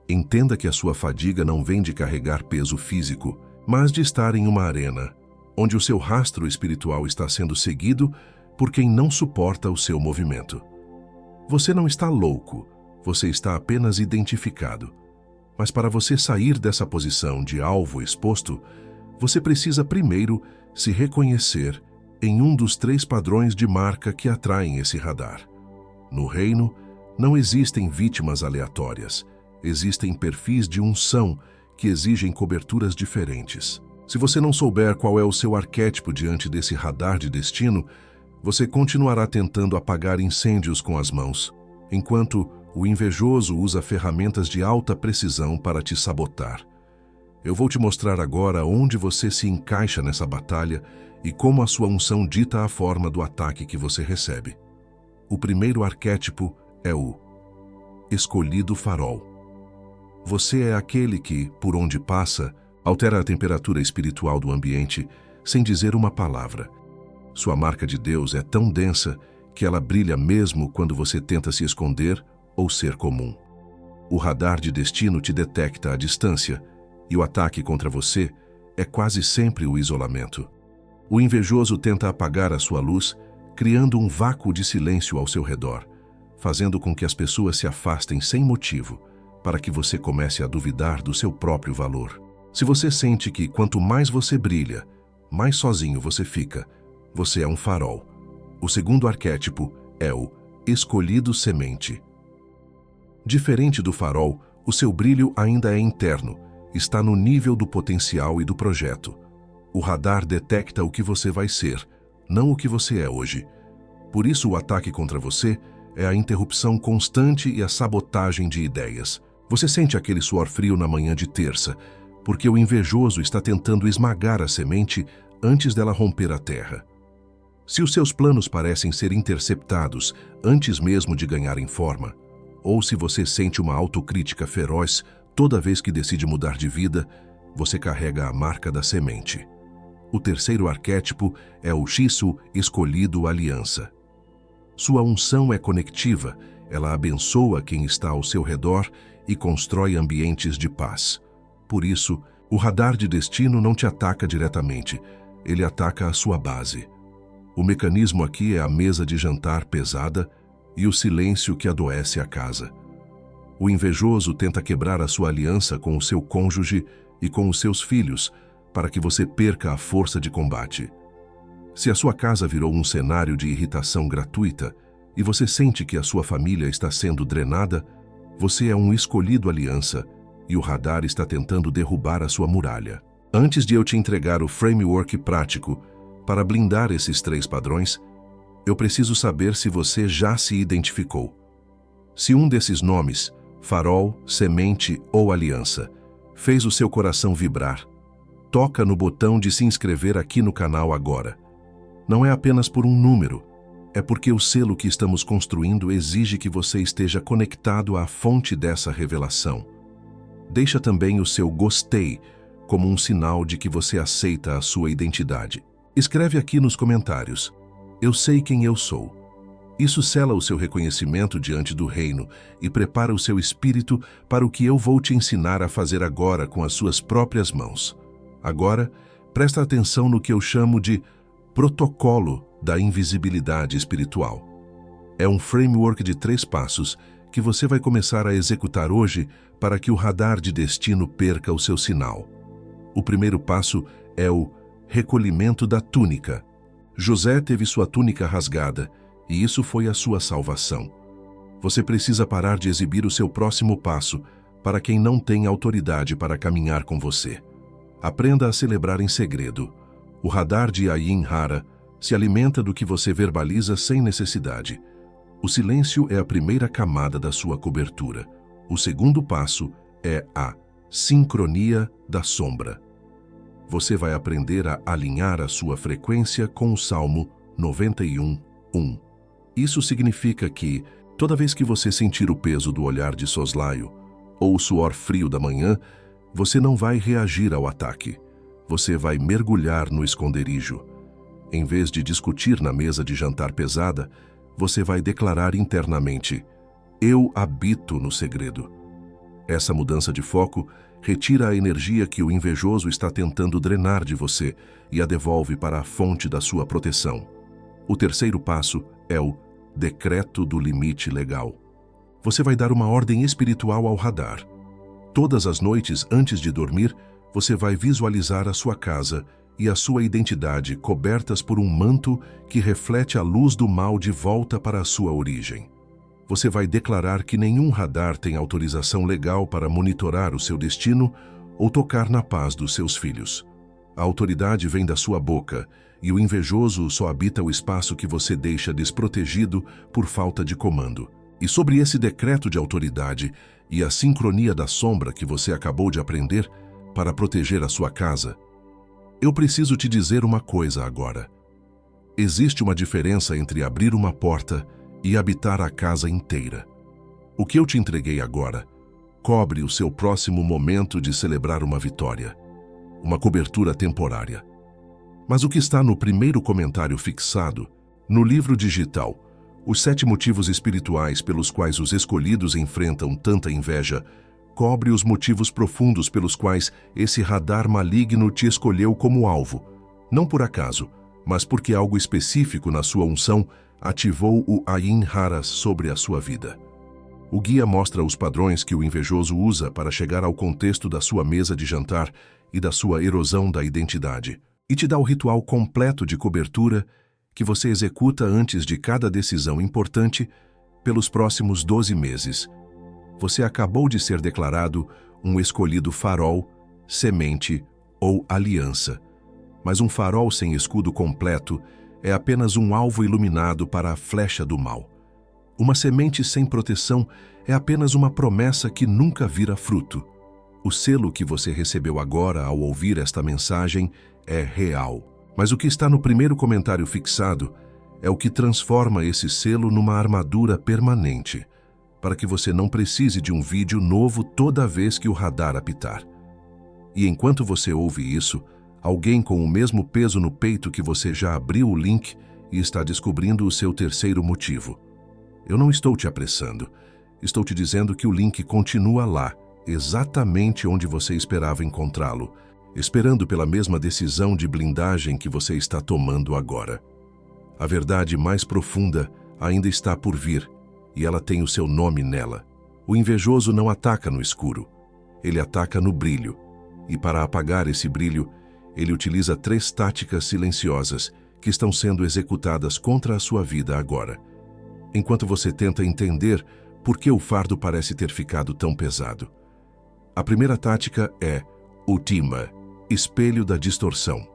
Entenda que a sua fadiga não vem de carregar peso físico, mas de estar em uma arena, onde o seu rastro espiritual está sendo seguido por quem não suporta o seu movimento. Você não está louco, você está apenas identificado. Mas para você sair dessa posição de alvo exposto, você precisa primeiro se reconhecer em um dos 3 padrões de marca que atraem esse radar. No reino, não existem vítimas aleatórias, existem perfis de unção que exigem coberturas diferentes. Se você não souber qual é o seu arquétipo diante desse radar de destino, você continuará tentando apagar incêndios com as mãos, enquanto o invejoso usa ferramentas de alta precisão para te sabotar. Eu vou te mostrar agora onde você se encaixa nessa batalha e como a sua unção dita a forma do ataque que você recebe. O primeiro arquétipo é o escolhido farol. Você é aquele que, por onde passa, altera a temperatura espiritual do ambiente sem dizer uma palavra. Sua marca de Deus é tão densa que ela brilha mesmo quando você tenta se esconder ou ser comum. O radar de destino te detecta à distância e o ataque contra você é quase sempre o isolamento. O invejoso tenta apagar a sua luz, criando um vácuo de silêncio ao seu redor, fazendo com que as pessoas se afastem sem motivo, para que você comece a duvidar do seu próprio valor. Se você sente que quanto mais você brilha, mais sozinho você fica, você é um farol. O segundo arquétipo é o escolhido semente. Diferente do farol, o seu brilho ainda é interno, está no nível do potencial e do projeto. O radar detecta o que você vai ser, não o que você é hoje. Por isso o ataque contra você é a interrupção constante e a sabotagem de ideias. Você sente aquele suor frio na manhã de terça, porque o invejoso está tentando esmagar a semente antes dela romper a terra. Se os seus planos parecem ser interceptados antes mesmo de ganharem forma, ou se você sente uma autocrítica feroz toda vez que decide mudar de vida, você carrega a marca da semente. O terceiro arquétipo é o Shisu escolhido aliança. Sua unção é conectiva, ela abençoa quem está ao seu redor e constrói ambientes de paz. Por isso, o radar de destino não te ataca diretamente, ele ataca a sua base. O mecanismo aqui é a mesa de jantar pesada e o silêncio que adoece a casa. O invejoso tenta quebrar a sua aliança com o seu cônjuge e com os seus filhos para que você perca a força de combate. Se a sua casa virou um cenário de irritação gratuita e você sente que a sua família está sendo drenada, você é um escolhido aliança e o radar está tentando derrubar a sua muralha. Antes de eu te entregar o framework prático para blindar esses 3 padrões, eu preciso saber se você já se identificou. Se um desses nomes, farol, semente ou aliança, fez o seu coração vibrar, toca no botão de se inscrever aqui no canal agora. Não é apenas por um número, é porque o selo que estamos construindo exige que você esteja conectado à fonte dessa revelação. Deixa também o seu gostei como um sinal de que você aceita a sua identidade. Escreve aqui nos comentários: eu sei quem eu sou. Isso sela o seu reconhecimento diante do reino e prepara o seu espírito para o que eu vou te ensinar a fazer agora com as suas próprias mãos. Agora, presta atenção no que eu chamo de protocolo da invisibilidade espiritual. É um framework de 3 passos que você vai começar a executar hoje para que o radar de destino perca o seu sinal. O primeiro passo é o recolhimento da túnica. José teve sua túnica rasgada e isso foi a sua salvação. Você precisa parar de exibir o seu próximo passo para quem não tem autoridade para caminhar com você. Aprenda a celebrar em segredo. O radar de Ayin Hara se alimenta do que você verbaliza sem necessidade. O silêncio é a primeira camada da sua cobertura. O segundo passo é a sincronia da sombra. Você vai aprender a alinhar a sua frequência com o Salmo 91:1. Isso significa que, toda vez que você sentir o peso do olhar de soslaio ou o suor frio da manhã, você não vai reagir ao ataque. Você vai mergulhar no esconderijo. Em vez de discutir na mesa de jantar pesada, você vai declarar internamente: eu habito no segredo. Essa mudança de foco retira a energia que o invejoso está tentando drenar de você e a devolve para a fonte da sua proteção. O terceiro passo é o decreto do limite legal. Você vai dar uma ordem espiritual ao radar. Todas as noites antes de dormir, você vai visualizar a sua casa e a sua identidade cobertas por um manto que reflete a luz do mal de volta para a sua origem. Você vai declarar que nenhum radar tem autorização legal para monitorar o seu destino ou tocar na paz dos seus filhos. A autoridade vem da sua boca e o invejoso só habita o espaço que você deixa desprotegido por falta de comando. E sobre esse decreto de autoridade e a sincronia da sombra que você acabou de aprender para proteger a sua casa, eu preciso te dizer uma coisa agora. Existe uma diferença entre abrir uma porta e habitar a casa inteira. O que eu te entreguei agora cobre o seu próximo momento de celebrar uma vitória, uma cobertura temporária. Mas o que está no primeiro comentário fixado, no livro digital, Os 7 motivos espirituais pelos quais os escolhidos enfrentam tanta inveja, cobre os motivos profundos pelos quais esse radar maligno te escolheu como alvo, não por acaso, mas porque algo específico na sua unção ativou o Ayin Hara sobre a sua vida. O guia mostra os padrões que o invejoso usa para chegar ao contexto da sua mesa de jantar e da sua erosão da identidade, e te dá o ritual completo de cobertura que você executa antes de cada decisão importante pelos próximos 12 meses. Você acabou de ser declarado um escolhido farol, semente ou aliança. Mas um farol sem escudo completo é apenas um alvo iluminado para a flecha do mal. Uma semente sem proteção é apenas uma promessa que nunca vira fruto. O selo que você recebeu agora ao ouvir esta mensagem é real. Mas o que está no primeiro comentário fixado é o que transforma esse selo numa armadura permanente, para que você não precise de um vídeo novo toda vez que o radar apitar. E enquanto você ouve isso, alguém com o mesmo peso no peito que você já abriu o link e está descobrindo o seu terceiro motivo. Eu não estou te apressando. Estou te dizendo que o link continua lá, exatamente onde você esperava encontrá-lo. esperando pela mesma decisão de blindagem que você está tomando agora. A verdade mais profunda ainda está por vir, e ela tem o seu nome nela. O invejoso não ataca no escuro, ele ataca no brilho, e para apagar esse brilho, ele utiliza 3 táticas silenciosas que estão sendo executadas contra a sua vida agora. Enquanto você tenta entender por que o fardo parece ter ficado tão pesado. A primeira tática é Ultima, espelho da distorção.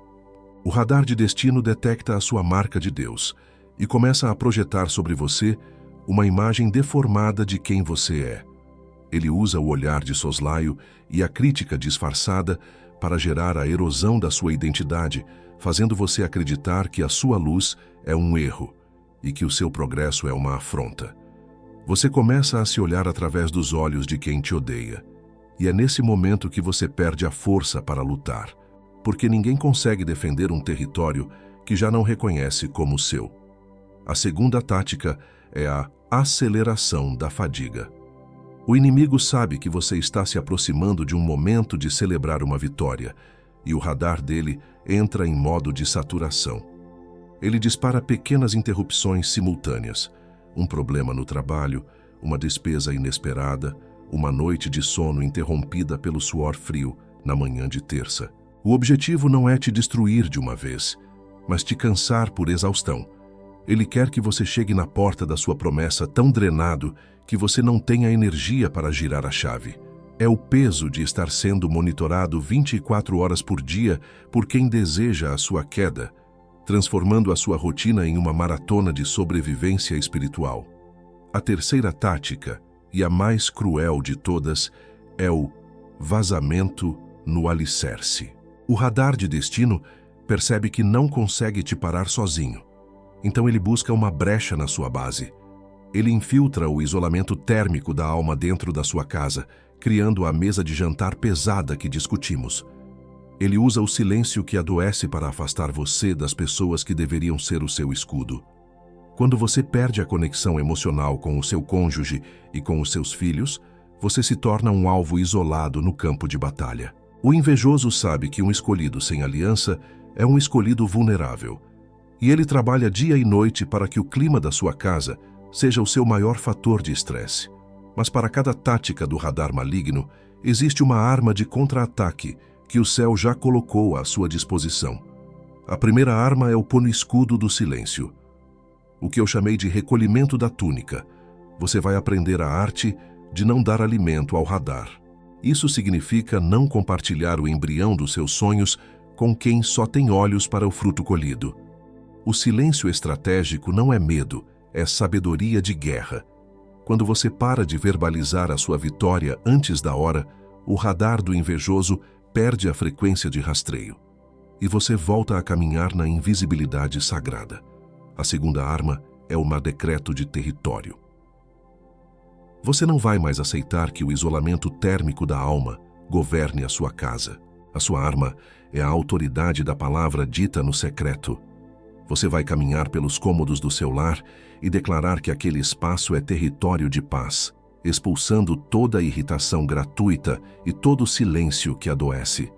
O radar de destino detecta a sua marca de Deus e começa a projetar sobre você uma imagem deformada de quem você é. Ele usa o olhar de soslaio e a crítica disfarçada para gerar a erosão da sua identidade, fazendo você acreditar que a sua luz é um erro e que o seu progresso é uma afronta. Você começa a se olhar através dos olhos de quem te odeia, e é nesse momento que você perde a força para lutar, porque ninguém consegue defender um território que já não reconhece como seu. A segunda tática é a aceleração da fadiga. O inimigo sabe que você está se aproximando de um momento de celebrar uma vitória, e o radar dele entra em modo de saturação. Ele dispara pequenas interrupções simultâneas, um problema no trabalho, uma despesa inesperada, uma noite de sono interrompida pelo suor frio na manhã de terça. O objetivo não é te destruir de uma vez, mas te cansar por exaustão. Ele quer que você chegue na porta da sua promessa tão drenado que você não tenha energia para girar a chave. É o peso de estar sendo monitorado 24 horas por dia por quem deseja a sua queda, transformando a sua rotina em uma maratona de sobrevivência espiritual. A terceira tática, e a mais cruel de todas, é o vazamento no alicerce. O radar de destino percebe que não consegue te parar sozinho. Então ele busca uma brecha na sua base. Ele infiltra o isolamento térmico da alma dentro da sua casa, criando a mesa de jantar pesada que discutimos. Ele usa o silêncio que adoece para afastar você das pessoas que deveriam ser o seu escudo. Quando você perde a conexão emocional com o seu cônjuge e com os seus filhos, você se torna um alvo isolado no campo de batalha. O invejoso sabe que um escolhido sem aliança é um escolhido vulnerável, e ele trabalha dia e noite para que o clima da sua casa seja o seu maior fator de estresse. Mas para cada tática do radar maligno, existe uma arma de contra-ataque que o céu já colocou à sua disposição. A primeira arma é o pano-escudo do silêncio. O que eu chamei de recolhimento da túnica. Você vai aprender a arte de não dar alimento ao radar. Isso significa não compartilhar o embrião dos seus sonhos com quem só tem olhos para o fruto colhido. O silêncio estratégico não é medo, é sabedoria de guerra. Quando você para de verbalizar a sua vitória antes da hora, o radar do invejoso perde a frequência de rastreio, e você volta a caminhar na invisibilidade sagrada. A segunda arma é o decreto de território. Você não vai mais aceitar que o isolamento térmico da alma governe a sua casa. A sua arma é a autoridade da palavra dita no secreto. Você vai caminhar pelos cômodos do seu lar e declarar que aquele espaço é território de paz, expulsando toda a irritação gratuita e todo o silêncio que adoece.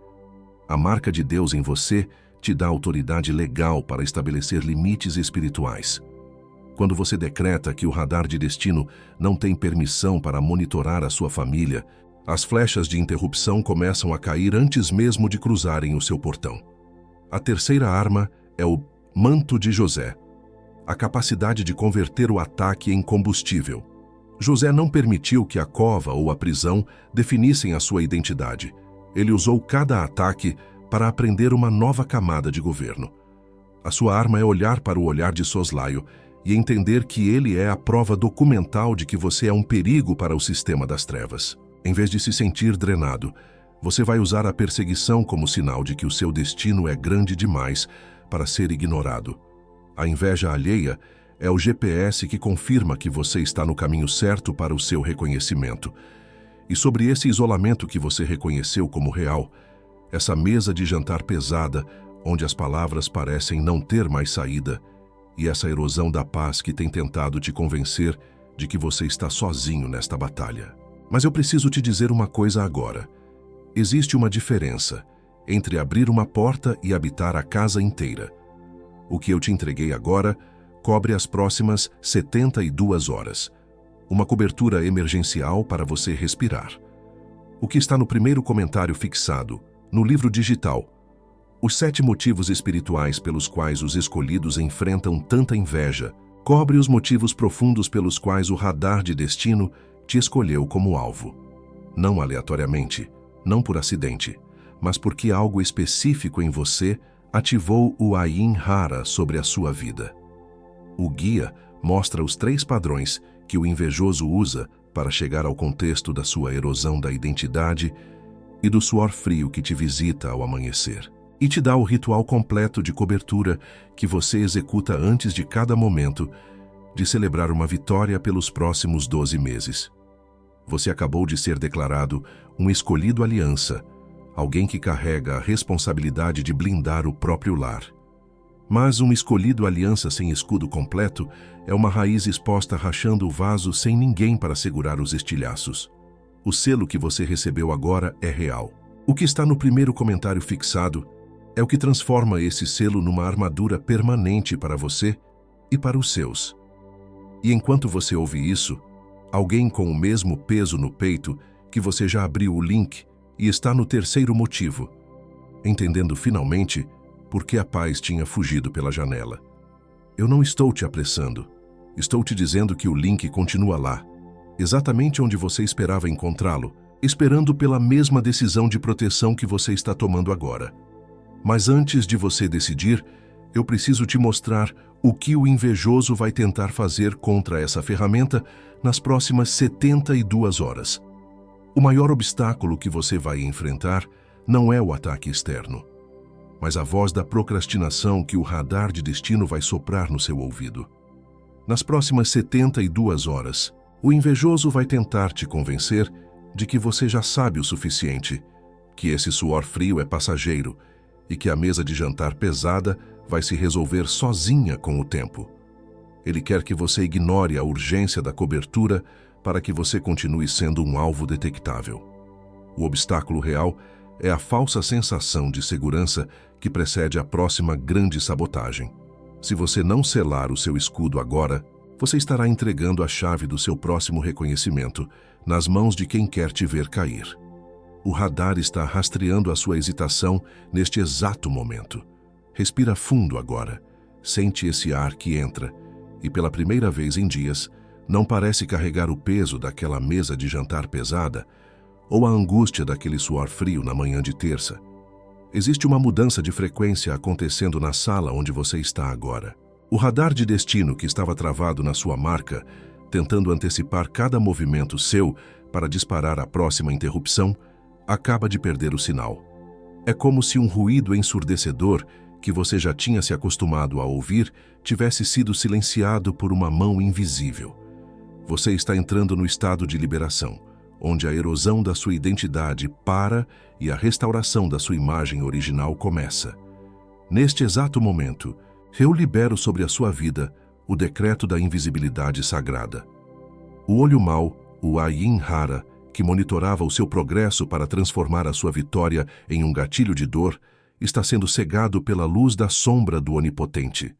A marca de Deus em você te dá autoridade legal para estabelecer limites espirituais. Quando você decreta que o radar de destino não tem permissão para monitorar a sua família, as flechas de interrupção começam a cair antes mesmo de cruzarem o seu portão. A terceira arma é o manto de José, a capacidade de converter o ataque em combustível. José não permitiu que a cova ou a prisão definissem a sua identidade. Ele usou cada ataque para aprender uma nova camada de governo. A sua arma é olhar para o olhar de soslaio e entender que ele é a prova documental de que você é um perigo para o sistema das trevas. Em vez de se sentir drenado, você vai usar a perseguição como sinal de que o seu destino é grande demais para ser ignorado. A inveja alheia é o GPS que confirma que você está no caminho certo para o seu reconhecimento. E sobre esse isolamento que você reconheceu como real, essa mesa de jantar pesada, onde as palavras parecem não ter mais saída, e essa erosão da paz que tem tentado te convencer de que você está sozinho nesta batalha. Mas eu preciso te dizer uma coisa agora. Existe uma diferença entre abrir uma porta e habitar a casa inteira. O que eu te entreguei agora cobre as próximas 72 horas. Uma cobertura emergencial para você respirar. O que está no primeiro comentário fixado, no livro digital. Os 7 motivos espirituais pelos quais os escolhidos enfrentam tanta inveja, cobre os motivos profundos pelos quais o radar de destino te escolheu como alvo. Não aleatoriamente, não por acidente, mas porque algo específico em você ativou o Ayin Hara sobre a sua vida. O guia mostra os 3 padrões que o invejoso usa para chegar ao contexto da sua erosão da identidade e do suor frio que te visita ao amanhecer. E te dá o ritual completo de cobertura que você executa antes de cada momento de celebrar uma vitória pelos próximos 12 meses. Você acabou de ser declarado um escolhido aliança, alguém que carrega a responsabilidade de blindar o próprio lar. Mas um escolhido aliança sem escudo completo é uma raiz exposta rachando o vaso sem ninguém para segurar os estilhaços. O selo que você recebeu agora é real. O que está no primeiro comentário fixado é o que transforma esse selo numa armadura permanente para você e para os seus. E enquanto você ouve isso, alguém com o mesmo peso no peito que você já abriu o link e está no terceiro motivo, entendendo finalmente por que a paz tinha fugido pela janela. Eu não estou te apressando. Estou te dizendo que o link continua lá, exatamente onde você esperava encontrá-lo, esperando pela mesma decisão de proteção que você está tomando agora. Mas antes de você decidir, eu preciso te mostrar o que o invejoso vai tentar fazer contra essa ferramenta nas próximas 72 horas. O maior obstáculo que você vai enfrentar não é o ataque externo, mas a voz da procrastinação que o radar de destino vai soprar no seu ouvido. Nas próximas 72 horas, o invejoso vai tentar te convencer de que você já sabe o suficiente, que esse suor frio é passageiro e que a mesa de jantar pesada vai se resolver sozinha com o tempo. Ele quer que você ignore a urgência da cobertura para que você continue sendo um alvo detectável. O obstáculo real é a falsa sensação de segurança que precede a próxima grande sabotagem. Se você não selar o seu escudo agora, você estará entregando a chave do seu próximo reconhecimento nas mãos de quem quer te ver cair. O radar está rastreando a sua hesitação neste exato momento. Respira fundo agora. Sente esse ar que entra e, pela primeira vez em dias, não parece carregar o peso daquela mesa de jantar pesada ou a angústia daquele suor frio na manhã de terça. Existe uma mudança de frequência acontecendo na sala onde você está agora. O radar de destino que estava travado na sua marca, tentando antecipar cada movimento seu para disparar a próxima interrupção, acaba de perder o sinal. É como se um ruído ensurdecedor que você já tinha se acostumado a ouvir tivesse sido silenciado por uma mão invisível. Você está entrando no estado de liberação, onde a erosão da sua identidade para e a restauração da sua imagem original começa. Neste exato momento, eu libero sobre a sua vida o decreto da invisibilidade sagrada. O olho mau, o Ayin Hara, que monitorava o seu progresso para transformar a sua vitória em um gatilho de dor, está sendo cegado pela luz da sombra do Onipotente.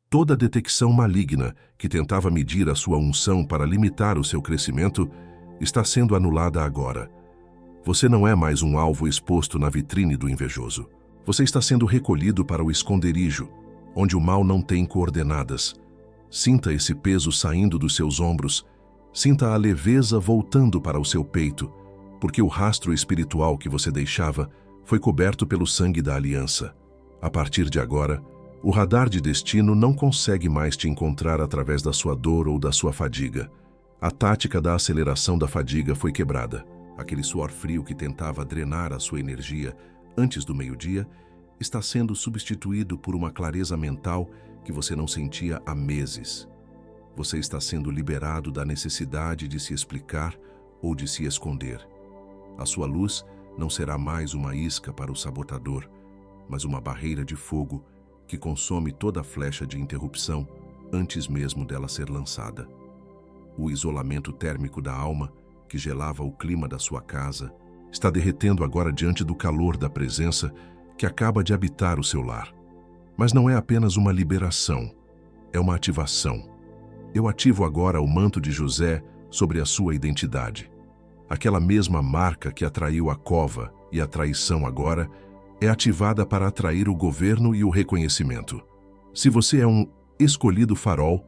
Toda detecção maligna que tentava medir a sua unção para limitar o seu crescimento está sendo anulada agora. Você não é mais um alvo exposto na vitrine do invejoso. Você está sendo recolhido para o esconderijo, onde o mal não tem coordenadas. Sinta esse peso saindo dos seus ombros. Sinta a leveza voltando para o seu peito, porque o rastro espiritual que você deixava foi coberto pelo sangue da aliança. A partir de agora, o radar de destino não consegue mais te encontrar através da sua dor ou da sua fadiga. A tática da aceleração da fadiga foi quebrada. Aquele suor frio que tentava drenar a sua energia antes do meio-dia está sendo substituído por uma clareza mental que você não sentia há meses. Você está sendo liberado da necessidade de se explicar ou de se esconder. A sua luz não será mais uma isca para o sabotador, mas uma barreira de fogo que consome toda a flecha de interrupção antes mesmo dela ser lançada. O isolamento térmico da alma, que gelava o clima da sua casa, está derretendo agora diante do calor da presença que acaba de habitar o seu lar. Mas não é apenas uma liberação, é uma ativação. Eu ativo agora o manto de José sobre a sua identidade. Aquela mesma marca que atraiu a cova e a traição agora é ativada para atrair o governo e o reconhecimento. Se você é um escolhido farol,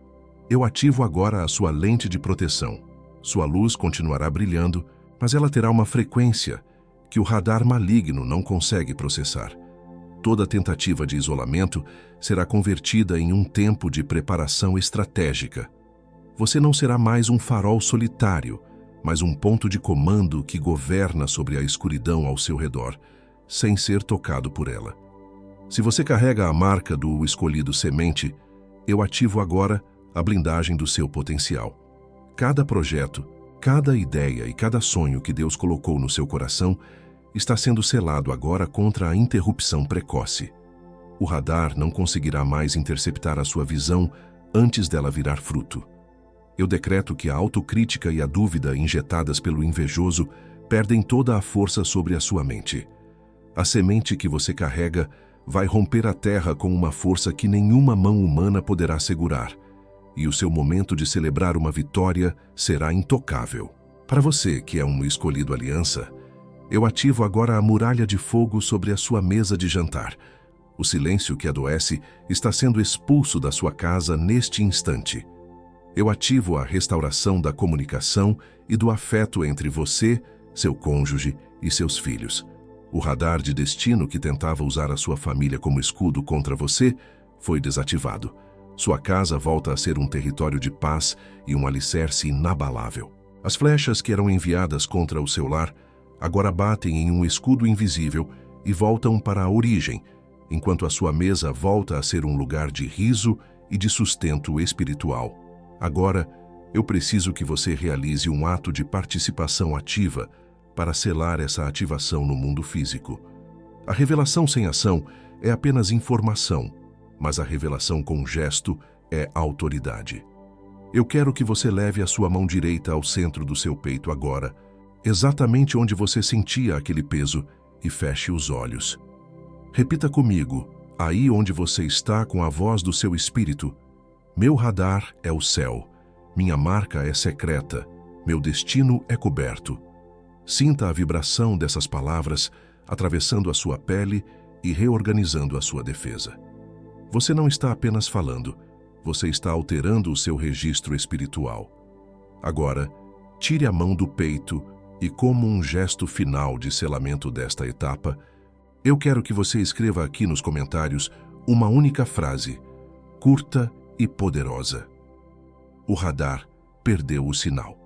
eu ativo agora a sua lente de proteção. Sua luz continuará brilhando, mas ela terá uma frequência que o radar maligno não consegue processar. Toda tentativa de isolamento será convertida em um tempo de preparação estratégica. Você não será mais um farol solitário, mas um ponto de comando que governa sobre a escuridão ao seu redor, sem ser tocado por ela. Se você carrega a marca do escolhido semente, eu ativo agora a blindagem do seu potencial. Cada projeto, cada ideia e cada sonho que Deus colocou no seu coração está sendo selado agora contra a interrupção precoce. O radar não conseguirá mais interceptar a sua visão antes dela virar fruto. Eu decreto que a autocrítica e a dúvida injetadas pelo invejoso perdem toda a força sobre a sua mente. A semente que você carrega vai romper a terra com uma força que nenhuma mão humana poderá segurar, e o seu momento de celebrar uma vitória será intocável. Para você, que é um escolhido aliança, eu ativo agora a muralha de fogo sobre a sua mesa de jantar. O silêncio que adoece está sendo expulso da sua casa neste instante. Eu ativo a restauração da comunicação e do afeto entre você, seu cônjuge e seus filhos. O radar de destino que tentava usar a sua família como escudo contra você foi desativado. Sua casa volta a ser um território de paz e um alicerce inabalável. As flechas que eram enviadas contra o seu lar agora batem em um escudo invisível e voltam para a origem, enquanto a sua mesa volta a ser um lugar de riso e de sustento espiritual. Agora, eu preciso que você realize um ato de participação ativa para selar essa ativação no mundo físico. A revelação sem ação é apenas informação, mas a revelação com gesto é autoridade. Eu quero que você leve a sua mão direita ao centro do seu peito agora, exatamente onde você sentia aquele peso, e feche os olhos. Repita comigo, aí onde você está com a voz do seu espírito: meu radar é o céu, minha marca é secreta, meu destino é coberto. Sinta a vibração dessas palavras atravessando a sua pele e reorganizando a sua defesa. Você não está apenas falando, você está alterando o seu registro espiritual. Agora, tire a mão do peito e, como um gesto final de selamento desta etapa, eu quero que você escreva aqui nos comentários uma única frase, curta e poderosa: o radar perdeu o sinal.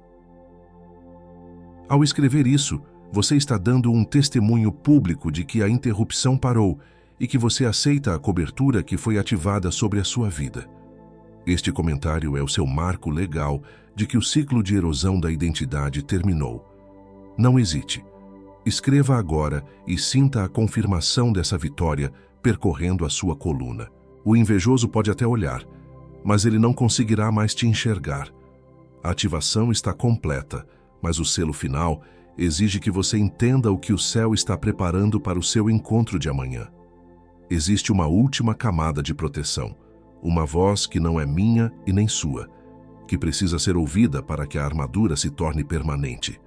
Ao escrever isso, você está dando um testemunho público de que a interrupção parou e que você aceita a cobertura que foi ativada sobre a sua vida. Este comentário é o seu marco legal de que o ciclo de erosão da identidade terminou. Não hesite. Escreva agora e sinta a confirmação dessa vitória percorrendo a sua coluna. O invejoso pode até olhar, mas ele não conseguirá mais te enxergar. A ativação está completa, mas o selo final exige que você entenda o que o céu está preparando para o seu encontro de amanhã. Existe uma última camada de proteção, uma voz que não é minha e nem sua, que precisa ser ouvida para que a armadura se torne permanente.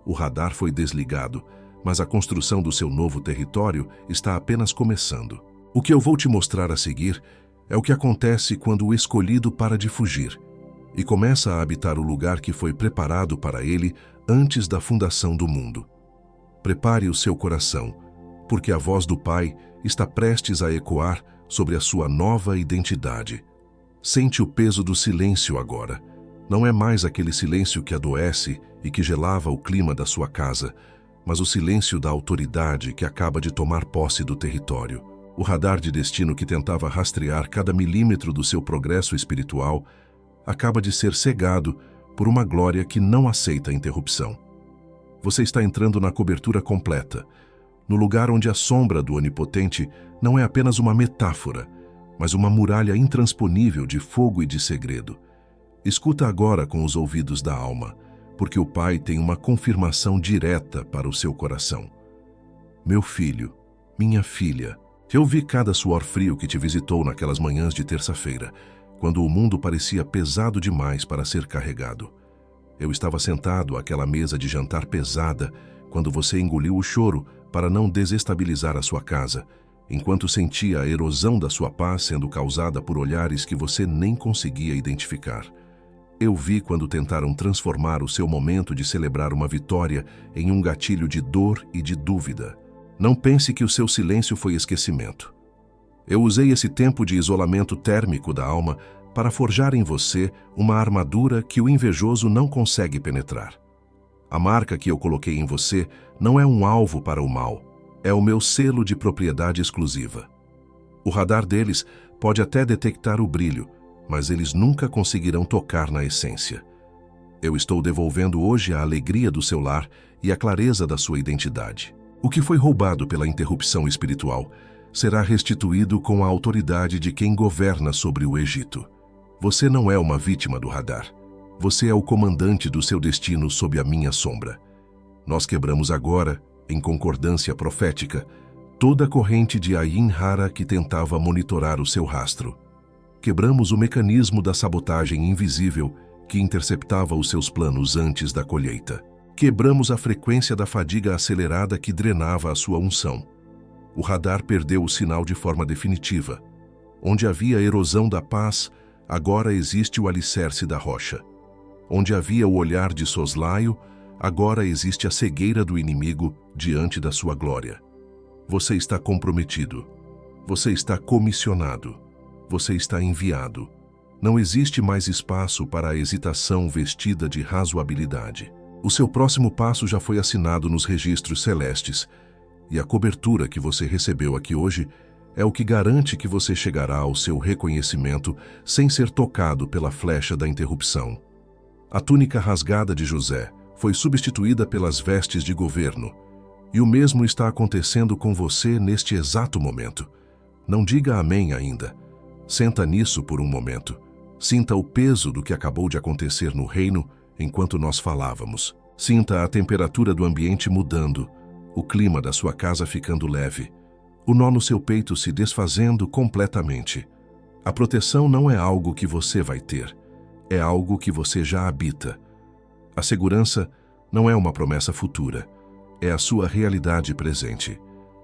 O radar foi desligado, mas a construção do seu novo território está apenas começando. O que eu vou te mostrar a seguir é o que acontece quando o escolhido para de fugir e começa a habitar o lugar que foi preparado para ele antes da fundação do mundo. Prepare o seu coração, porque a voz do Pai está prestes a ecoar sobre a sua nova identidade. Sente o peso do silêncio agora. Não é mais aquele silêncio que adoece e que gelava o clima da sua casa, mas o silêncio da autoridade que acaba de tomar posse do território. O radar de destino que tentava rastrear cada milímetro do seu progresso espiritual acaba de ser cegado por uma glória que não aceita interrupção. Você está entrando na cobertura completa, no lugar onde a sombra do Onipotente não é apenas uma metáfora, mas uma muralha intransponível de fogo e de segredo. Escuta agora com os ouvidos da alma, porque o Pai tem uma confirmação direta para o seu coração. Meu filho, minha filha, eu vi cada suor frio que te visitou naquelas manhãs de terça-feira, quando o mundo parecia pesado demais para ser carregado. Eu estava sentado àquela mesa de jantar pesada, quando você engoliu o choro para não desestabilizar a sua casa, enquanto sentia a erosão da sua paz sendo causada por olhares que você nem conseguia identificar. Eu vi quando tentaram transformar o seu momento de celebrar uma vitória em um gatilho de dor e de dúvida. Não pense que o seu silêncio foi esquecimento. Eu usei esse tempo de isolamento térmico da alma para forjar em você uma armadura que o invejoso não consegue penetrar. A marca que eu coloquei em você não é um alvo para o mal, é o meu selo de propriedade exclusiva. O radar deles pode até detectar o brilho, mas eles nunca conseguirão tocar na essência. Eu estou devolvendo hoje a alegria do seu lar e a clareza da sua identidade. O que foi roubado pela interrupção espiritual será restituído com a autoridade de quem governa sobre o Egito. Você não é uma vítima do radar. Você é o comandante do seu destino sob a minha sombra. Nós quebramos agora, em concordância profética, toda a corrente de Ayin Hara que tentava monitorar o seu rastro. Quebramos o mecanismo da sabotagem invisível que interceptava os seus planos antes da colheita. Quebramos a frequência da fadiga acelerada que drenava a sua unção. O radar perdeu o sinal de forma definitiva. Onde havia erosão da paz, agora existe o alicerce da rocha. Onde havia o olhar de soslaio, agora existe a cegueira do inimigo diante da sua glória. Você está comprometido. Você está comissionado. Você está enviado. Não existe mais espaço para a hesitação vestida de razoabilidade. O seu próximo passo já foi assinado nos registros celestes, e a cobertura que você recebeu aqui hoje é o que garante que você chegará ao seu reconhecimento sem ser tocado pela flecha da interrupção. A túnica rasgada de José foi substituída pelas vestes de governo, e o mesmo está acontecendo com você neste exato momento. Não diga amém ainda. Senta nisso por um momento. Sinta o peso do que acabou de acontecer no reino enquanto nós falávamos. Sinta a temperatura do ambiente mudando, o clima da sua casa ficando leve, o nó no seu peito se desfazendo completamente. A proteção não é algo que você vai ter, é algo que você já habita. A segurança não é uma promessa futura, é a sua realidade presente.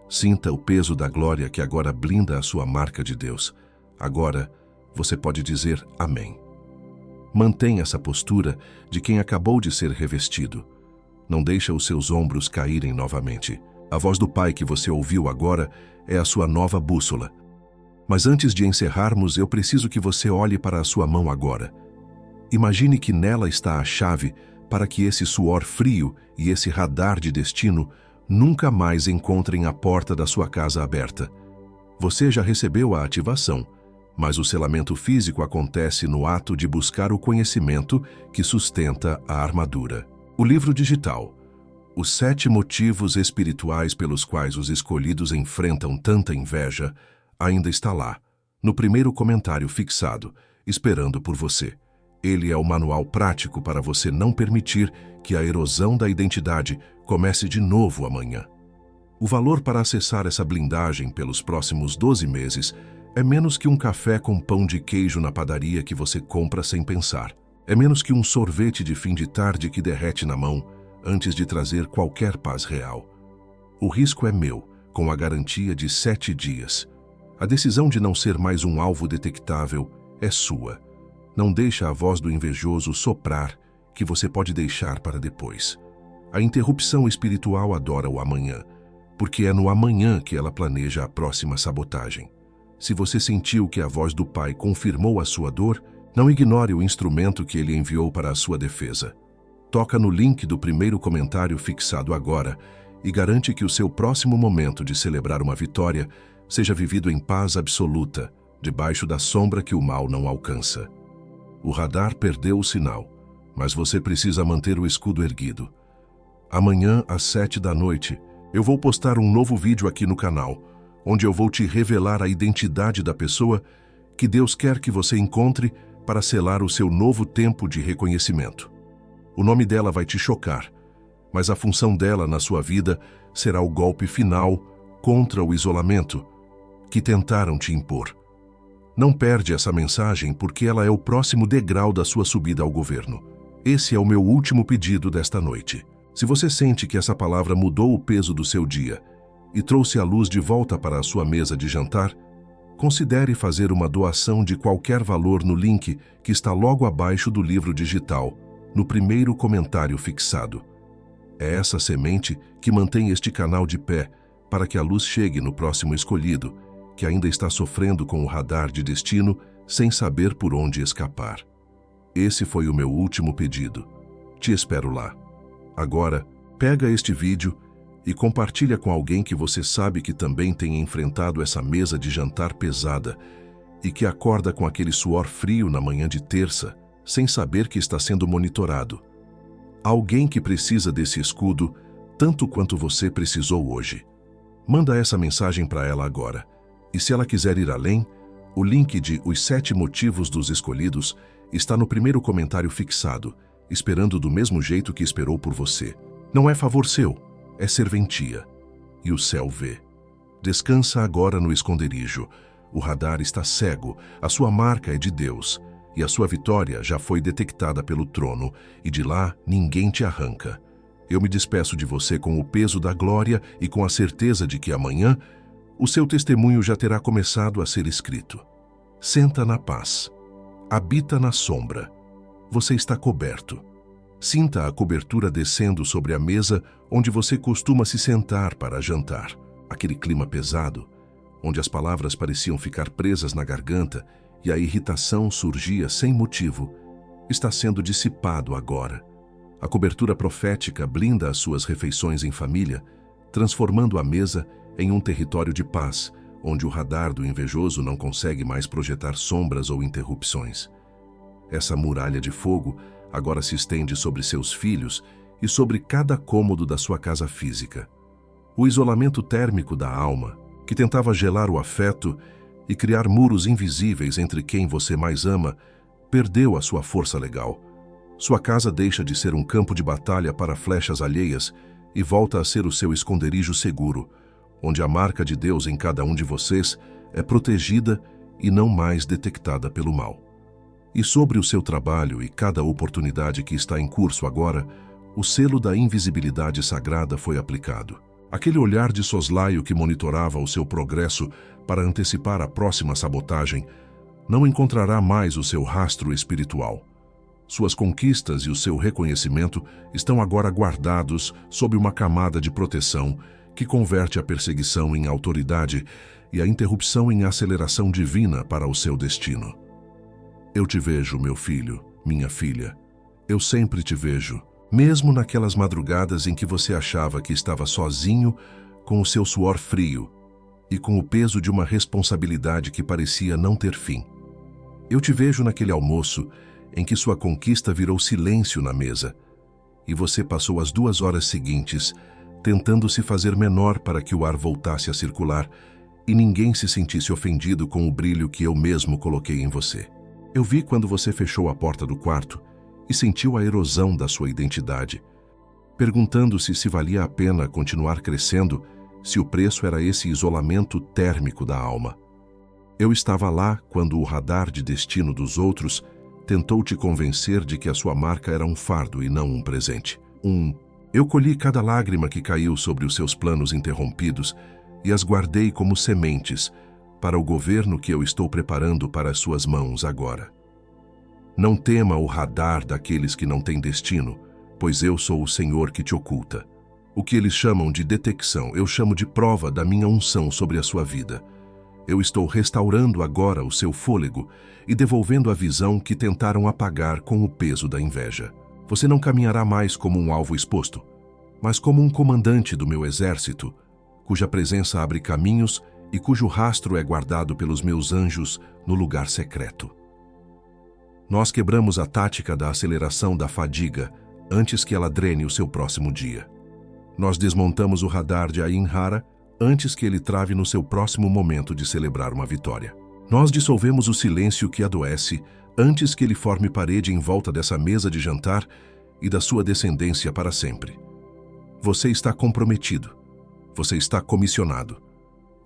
Sinta o peso da glória que agora blinda a sua marca de Deus. Agora, você pode dizer amém. Mantenha essa postura de quem acabou de ser revestido. Não deixa os seus ombros caírem novamente. A voz do Pai que você ouviu agora é a sua nova bússola. Mas antes de encerrarmos, eu preciso que você olhe para a sua mão agora. Imagine que nela está a chave para que esse suor frio e esse radar de destino nunca mais encontrem a porta da sua casa aberta. Você já recebeu a ativação, mas o selamento físico acontece no ato de buscar o conhecimento que sustenta a armadura. O livro digital, Os 7 motivos espirituais pelos quais os escolhidos enfrentam tanta inveja, ainda está lá, no primeiro comentário fixado, esperando por você. Ele é o manual prático para você não permitir que a erosão da identidade comece de novo amanhã. O valor para acessar essa blindagem pelos próximos 12 meses é menos que um café com pão de queijo na padaria que você compra sem pensar. É menos que um sorvete de fim de tarde que derrete na mão antes de trazer qualquer paz real. O risco é meu, com a garantia de 7 dias. A decisão de não ser mais um alvo detectável é sua. Não deixa a voz do invejoso soprar, que você pode deixar para depois. A interrupção espiritual adora o amanhã, porque é no amanhã que ela planeja a próxima sabotagem. Se você sentiu que a voz do Pai confirmou a sua dor, não ignore o instrumento que ele enviou para a sua defesa. Toca no link do primeiro comentário fixado agora e garante que o seu próximo momento de celebrar uma vitória seja vivido em paz absoluta, debaixo da sombra que o mal não alcança. O radar perdeu o sinal, mas você precisa manter o escudo erguido. Amanhã, às 7 da noite, eu vou postar um novo vídeo aqui no canal, onde eu vou te revelar a identidade da pessoa que Deus quer que você encontre para selar o seu novo tempo de reconhecimento. O nome dela vai te chocar, mas a função dela na sua vida será o golpe final contra o isolamento que tentaram te impor. Não perde essa mensagem porque ela é o próximo degrau da sua subida ao governo. Esse é o meu último pedido desta noite. Se você sente que essa palavra mudou o peso do seu dia e trouxe a luz de volta para a sua mesa de jantar, considere fazer uma doação de qualquer valor no link que está logo abaixo do livro digital, no primeiro comentário fixado. É essa semente que mantém este canal de pé para que a luz chegue no próximo escolhido, que ainda está sofrendo com o radar de destino sem saber por onde escapar. Esse foi o meu último pedido. Te espero lá. Agora, pega este vídeo e compartilha com alguém que você sabe que também tem enfrentado essa mesa de jantar pesada e que acorda com aquele suor frio na manhã de terça, sem saber que está sendo monitorado. Alguém que precisa desse escudo tanto quanto você precisou hoje. Manda essa mensagem para ela agora. E se ela quiser ir além, o link de Os 7 Motivos dos Escolhidos está no primeiro comentário fixado, esperando do mesmo jeito que esperou por você. Não é favor seu, é serventia. E o céu vê. Descansa agora no esconderijo. O radar está cego, a sua marca é de Deus, e a sua vitória já foi detectada pelo trono, e de lá ninguém te arranca. Eu me despeço de você com o peso da glória e com a certeza de que amanhã o seu testemunho já terá começado a ser escrito. Senta na paz. Habita na sombra. Você está coberto. Sinta a cobertura descendo sobre a mesa onde você costuma se sentar para jantar. Aquele clima pesado, onde as palavras pareciam ficar presas na garganta e a irritação surgia sem motivo, está sendo dissipado agora. A cobertura profética blinda as suas refeições em família, transformando a mesa em um território de paz, onde o radar do invejoso não consegue mais projetar sombras ou interrupções. Essa muralha de fogo agora se estende sobre seus filhos e sobre cada cômodo da sua casa física. O isolamento térmico da alma, que tentava gelar o afeto e criar muros invisíveis entre quem você mais ama, perdeu a sua força legal. Sua casa deixa de ser um campo de batalha para flechas alheias e volta a ser o seu esconderijo seguro, onde a marca de Deus em cada um de vocês é protegida e não mais detectada pelo mal. E sobre o seu trabalho e cada oportunidade que está em curso agora, o selo da invisibilidade sagrada foi aplicado. Aquele olhar de soslaio que monitorava o seu progresso para antecipar a próxima sabotagem não encontrará mais o seu rastro espiritual. Suas conquistas e o seu reconhecimento estão agora guardados sob uma camada de proteção que converte a perseguição em autoridade e a interrupção em aceleração divina para o seu destino. Eu te vejo, meu filho, minha filha. Eu sempre te vejo, mesmo naquelas madrugadas em que você achava que estava sozinho, com o seu suor frio e com o peso de uma responsabilidade que parecia não ter fim. Eu te vejo naquele almoço em que sua conquista virou silêncio na mesa, e você passou as 2 horas seguintes tentando se fazer menor para que o ar voltasse a circular e ninguém se sentisse ofendido com o brilho que eu mesmo coloquei em você. Eu vi quando você fechou a porta do quarto e sentiu a erosão da sua identidade, perguntando-se se valia a pena continuar crescendo se o preço era esse isolamento térmico da alma. Eu estava lá quando o radar de destino dos outros tentou te convencer de que a sua marca era um fardo e não um presente. Eu colhi cada lágrima que caiu sobre os seus planos interrompidos e as guardei como sementes para o governo que eu estou preparando para as suas mãos agora. Não tema o radar daqueles que não têm destino, pois eu sou o Senhor que te oculta. O que eles chamam de detecção, eu chamo de prova da minha unção sobre a sua vida. Eu estou restaurando agora o seu fôlego e devolvendo a visão que tentaram apagar com o peso da inveja. Você não caminhará mais como um alvo exposto, mas como um comandante do meu exército, cuja presença abre caminhos e cujo rastro é guardado pelos meus anjos no lugar secreto. Nós quebramos a tática da aceleração da fadiga antes que ela drene o seu próximo dia. Nós desmontamos o radar de Ain-Hara antes que ele trave no seu próximo momento de celebrar uma vitória. Nós dissolvemos o silêncio que adoece antes que ele forme parede em volta dessa mesa de jantar e da sua descendência para sempre. Você está comprometido. Você está comissionado.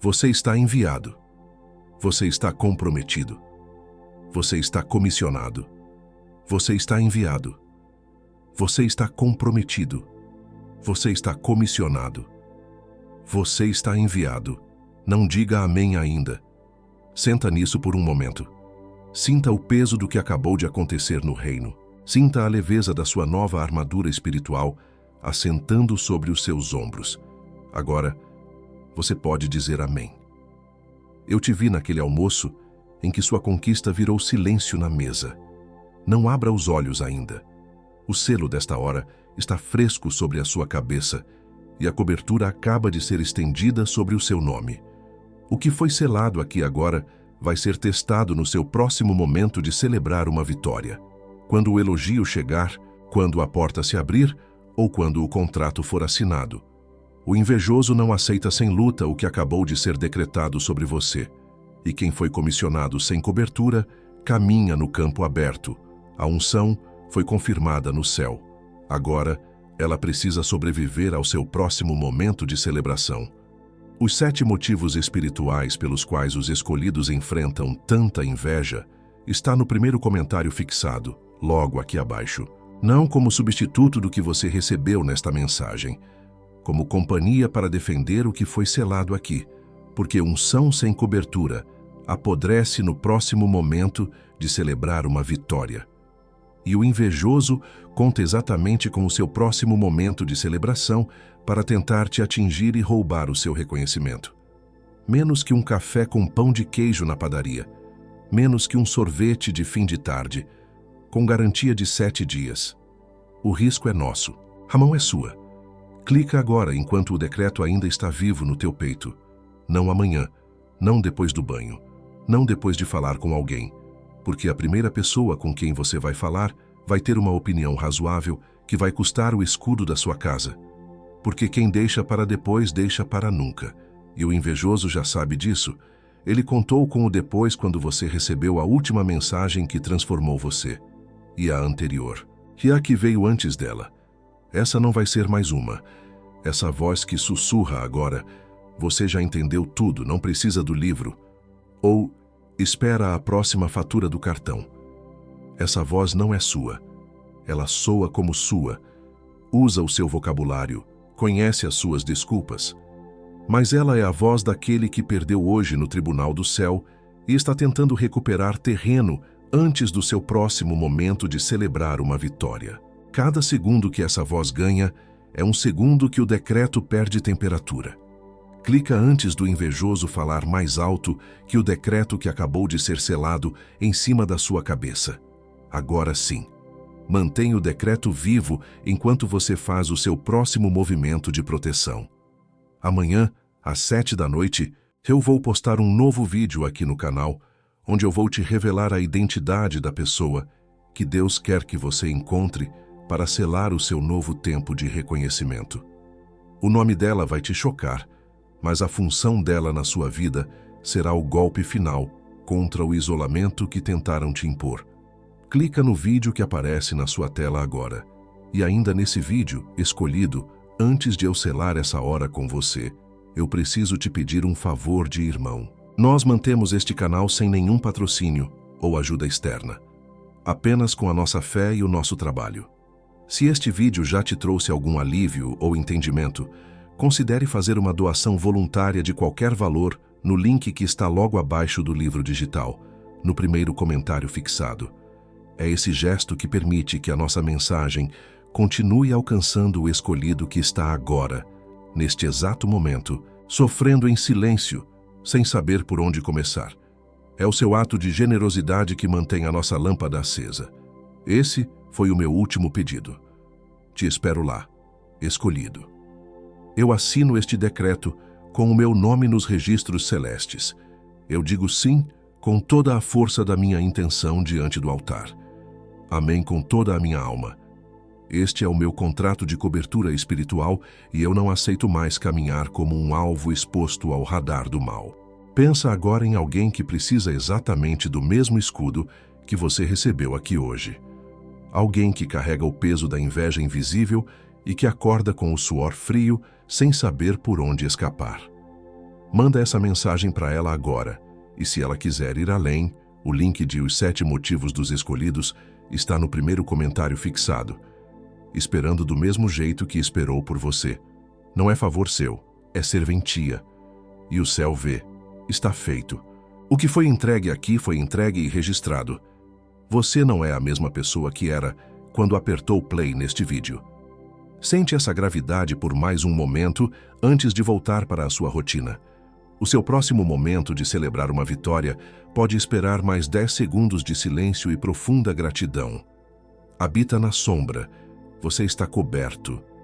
Você está enviado. Você está comprometido. Você está comissionado. Você está enviado. Você está comprometido. Você está comissionado. Você está enviado. Não diga amém ainda. Senta nisso por um momento. Sinta o peso do que acabou de acontecer no reino. Sinta a leveza da sua nova armadura espiritual assentando sobre os seus ombros. Agora, você pode dizer amém. Eu te vi naquele almoço em que sua conquista virou silêncio na mesa. Não abra os olhos ainda. O selo desta hora está fresco sobre a sua cabeça e a cobertura acaba de ser estendida sobre o seu nome. O que foi selado aqui agora vai ser testado no seu próximo momento de celebrar uma vitória. Quando o elogio chegar, quando a porta se abrir ou quando o contrato for assinado. O invejoso não aceita sem luta o que acabou de ser decretado sobre você. E quem foi comissionado sem cobertura, caminha no campo aberto. A unção foi confirmada no céu. Agora, ela precisa sobreviver ao seu próximo momento de celebração. Os 7 motivos espirituais pelos quais os escolhidos enfrentam tanta inveja está no primeiro comentário fixado, logo aqui abaixo. Não como substituto do que você recebeu nesta mensagem, como companhia para defender o que foi selado aqui, porque unção sem cobertura apodrece no próximo momento de celebrar uma vitória. E o invejoso conta exatamente com o seu próximo momento de celebração para tentar te atingir e roubar o seu reconhecimento. Menos que um café com pão de queijo na padaria, menos que um sorvete de fim de tarde, com garantia de 7 dias. O risco é nosso, a mão é sua. Clica agora enquanto o decreto ainda está vivo no teu peito. Não amanhã, não depois do banho, não depois de falar com alguém, porque a primeira pessoa com quem você vai falar vai ter uma opinião razoável que vai custar o escudo da sua casa. Porque quem deixa para depois, deixa para nunca. E o invejoso já sabe disso. Ele contou com o depois quando você recebeu a última mensagem que transformou você. E a anterior. E a que veio antes dela. Essa não vai ser mais uma. Essa voz que sussurra agora. Você já entendeu tudo, não precisa do livro. Ou espera a próxima fatura do cartão. Essa voz não é sua. Ela soa como sua. Usa o seu vocabulário. Conhece as suas desculpas. Mas ela é a voz daquele que perdeu hoje no tribunal do céu e está tentando recuperar terreno antes do seu próximo momento de celebrar uma vitória. Cada segundo que essa voz ganha é um segundo que o decreto perde temperatura. Clica antes do invejoso falar mais alto que o decreto que acabou de ser selado em cima da sua cabeça. Agora sim. Mantenha o decreto vivo enquanto você faz o seu próximo movimento de proteção. Amanhã, às 7 da noite, eu vou postar um novo vídeo aqui no canal, onde eu vou te revelar a identidade da pessoa que Deus quer que você encontre para selar o seu novo tempo de reconhecimento. O nome dela vai te chocar, mas a função dela na sua vida será o golpe final contra o isolamento que tentaram te impor. Clica no vídeo que aparece na sua tela agora. E ainda nesse vídeo, escolhido, antes de eu selar essa hora com você, eu preciso te pedir um favor de irmão. Nós mantemos este canal sem nenhum patrocínio ou ajuda externa, apenas com a nossa fé e o nosso trabalho. Se este vídeo já te trouxe algum alívio ou entendimento, considere fazer uma doação voluntária de qualquer valor no link que está logo abaixo do livro digital, no primeiro comentário fixado. É esse gesto que permite que a nossa mensagem continue alcançando o escolhido que está agora, neste exato momento, sofrendo em silêncio, sem saber por onde começar. É o seu ato de generosidade que mantém a nossa lâmpada acesa. Esse foi o meu último pedido. Te espero lá, escolhido. Eu assino este decreto com o meu nome nos registros celestes. Eu digo sim com toda a força da minha intenção diante do altar. Amém com toda a minha alma. Este é o meu contrato de cobertura espiritual e eu não aceito mais caminhar como um alvo exposto ao radar do mal. Pensa agora em alguém que precisa exatamente do mesmo escudo que você recebeu aqui hoje. Alguém que carrega o peso da inveja invisível e que acorda com o suor frio sem saber por onde escapar. Manda essa mensagem para ela agora, e se ela quiser ir além, o link de Os 7 Motivos dos Escolhidos está no primeiro comentário fixado, esperando do mesmo jeito que esperou por você. Não é favor seu, é serventia. E o céu vê. Está feito. O que foi entregue aqui foi entregue e registrado. Você não é a mesma pessoa que era quando apertou play neste vídeo. Sente essa gravidade por mais um momento antes de voltar para a sua rotina. O seu próximo momento de celebrar uma vitória pode esperar mais 10 segundos de silêncio e profunda gratidão. Habita na sombra. Você está coberto.